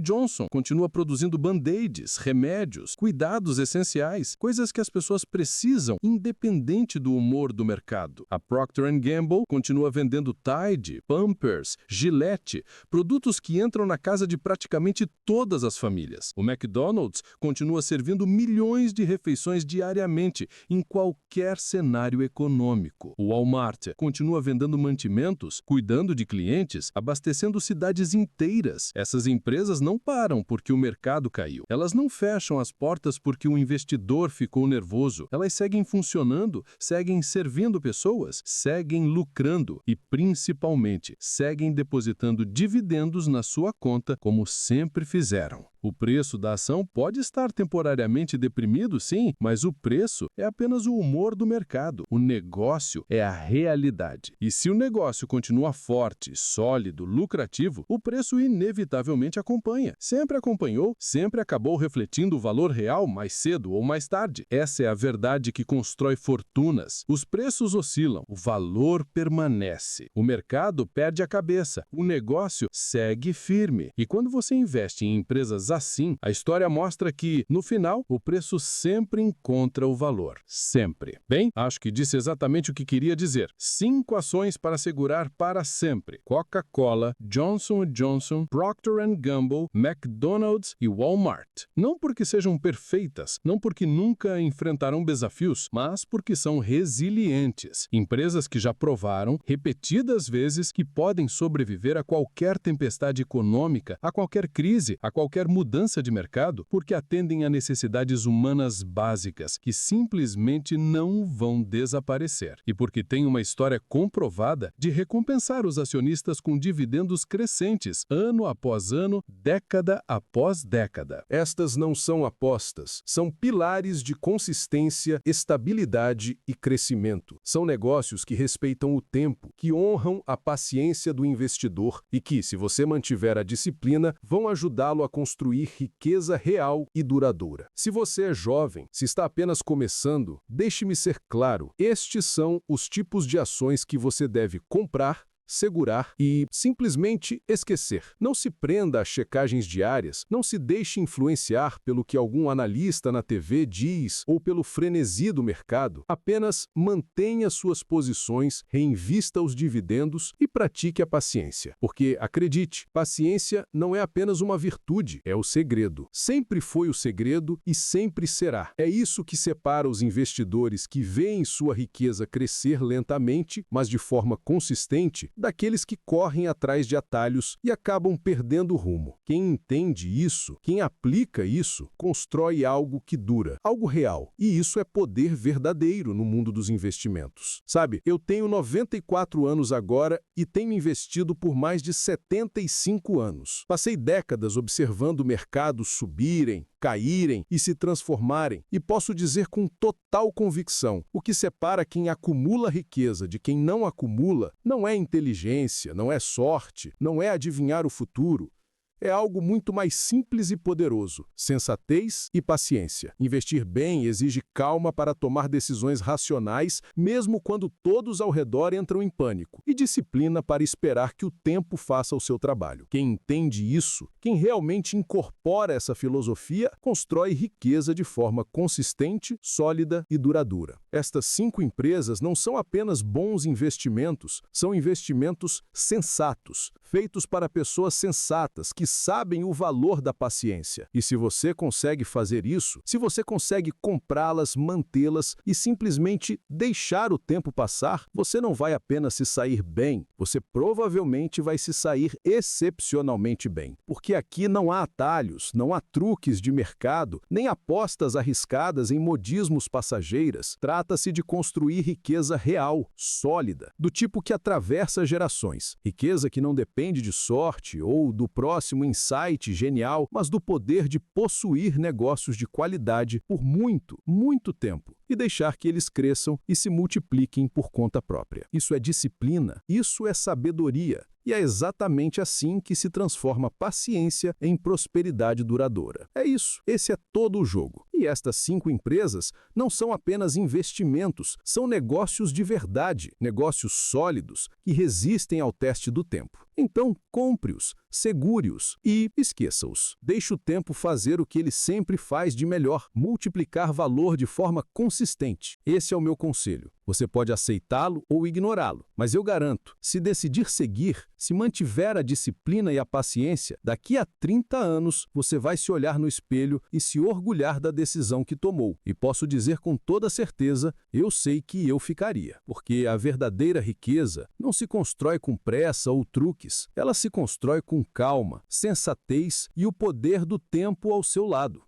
Johnson continua produzindo band-aids, remédios, cuidados essenciais, coisas que as pessoas precisam, independente do humor do mercado. A Procter & Gamble continua vendendo Tide, Pampers, Gillette, produtos que entram na casa de praticamente todas as famílias. O McDonald's continua servindo milhões de refeições diariamente, em qualquer cenário econômico. O Walmart continua vendendo mantimentos, cuidando de clientes, abastecendo cidades inteiras. Essas empresas não param porque o mercado caiu. Elas não fecham as portas porque o investidor ficou nervoso. Elas seguem funcionando, seguem servindo pessoas, seguem lucrando e, principalmente, seguem depositando dividendos na sua conta como sempre fizeram. O preço da ação pode estar temporariamente deprimido, sim, mas o preço é apenas o humor do mercado. O negócio é a realidade. E se o negócio continua forte, sólido, lucrativo, o preço inevitavelmente acompanha. Sempre acompanhou, sempre acabou refletindo o valor real mais cedo ou mais tarde. Essa é a verdade que constrói fortunas. Os preços oscilam, o valor permanece. O mercado perde a cabeça, o negócio segue firme. E quando você investe em empresas assim, a história mostra que, no final, o preço sempre encontra o valor. Sempre. Bem, acho que disse exatamente o que queria dizer. 5 ações para segurar para sempre. Coca-Cola, Johnson & Johnson, Procter & Gamble, McDonald's e Walmart. Não porque sejam perfeitas, não porque nunca enfrentarão desafios, mas porque são resilientes. Empresas que já provaram, repetidas vezes, que podem sobreviver a qualquer tempestade econômica, a qualquer crise, a qualquer mudança de mercado, porque atendem a necessidades humanas básicas que simplesmente não vão desaparecer. E porque têm uma história comprovada de recompensar os acionistas com dividendos crescentes, ano após ano, década após década. Estas não são apostas, são pilares de consistência, estabilidade e crescimento. São negócios que respeitam o tempo, que honram a paciência do investidor e que, se você mantiver a disciplina, vão ajudá-lo a construir riqueza real e duradoura. Se você é jovem, se está apenas começando, deixe-me ser claro, estes são os tipos de ações que você deve comprar segurar e simplesmente esquecer. Não se prenda a checagens diárias, não se deixe influenciar pelo que algum analista na TV diz ou pelo frenesi do mercado. Apenas mantenha suas posições, reinvista os dividendos e pratique a paciência. Porque, acredite, paciência não é apenas uma virtude, é o segredo. Sempre foi o segredo e sempre será. É isso que separa os investidores que veem sua riqueza crescer lentamente, mas de forma consistente, daqueles que correm atrás de atalhos e acabam perdendo o rumo. Quem entende isso, quem aplica isso, constrói algo que dura, algo real. E isso é poder verdadeiro no mundo dos investimentos. Sabe, eu tenho 94 anos agora e tenho investido por mais de 75 anos. Passei décadas observando o mercado subirem, caírem e se transformarem, e posso dizer com total convicção, o que separa quem acumula riqueza de quem não acumula não é inteligência, não é sorte, não é adivinhar o futuro. É algo muito mais simples e poderoso: sensatez e paciência. Investir bem exige calma para tomar decisões racionais, mesmo quando todos ao redor entram em pânico, e disciplina para esperar que o tempo faça o seu trabalho. Quem entende isso, quem realmente incorpora essa filosofia, constrói riqueza de forma consistente, sólida e duradoura. Estas 5 empresas não são apenas bons investimentos, são investimentos sensatos, feitos para pessoas sensatas que sabem o valor da paciência. E se você consegue fazer isso, se você consegue comprá-las, mantê-las e simplesmente deixar o tempo passar, você não vai apenas se sair bem, você provavelmente vai se sair excepcionalmente bem. Porque aqui não há atalhos, não há truques de mercado, nem apostas arriscadas em modismos passageiras. Trata-se de construir riqueza real, sólida, do tipo que atravessa gerações. Riqueza que não depende de sorte ou do próximo insight genial, mas do poder de possuir negócios de qualidade por muito, muito tempo e deixar que eles cresçam e se multipliquem por conta própria. Isso é disciplina, isso é sabedoria. E é exatamente assim que se transforma paciência em prosperidade duradoura. É isso, esse é todo o jogo. E estas 5 empresas não são apenas investimentos, são negócios de verdade, negócios sólidos que resistem ao teste do tempo. Então, compre-os, segure-os e esqueça-os. Deixe o tempo fazer o que ele sempre faz de melhor, multiplicar valor de forma consistente. Esse é o meu conselho. Você pode aceitá-lo ou ignorá-lo, mas eu garanto, se decidir seguir, se mantiver a disciplina e a paciência, daqui a 30 anos você vai se olhar no espelho e se orgulhar da decisão que tomou. E posso dizer com toda certeza, eu sei que eu ficaria. Porque a verdadeira riqueza não se constrói com pressa ou truques, ela se constrói com calma, sensatez e o poder do tempo ao seu lado.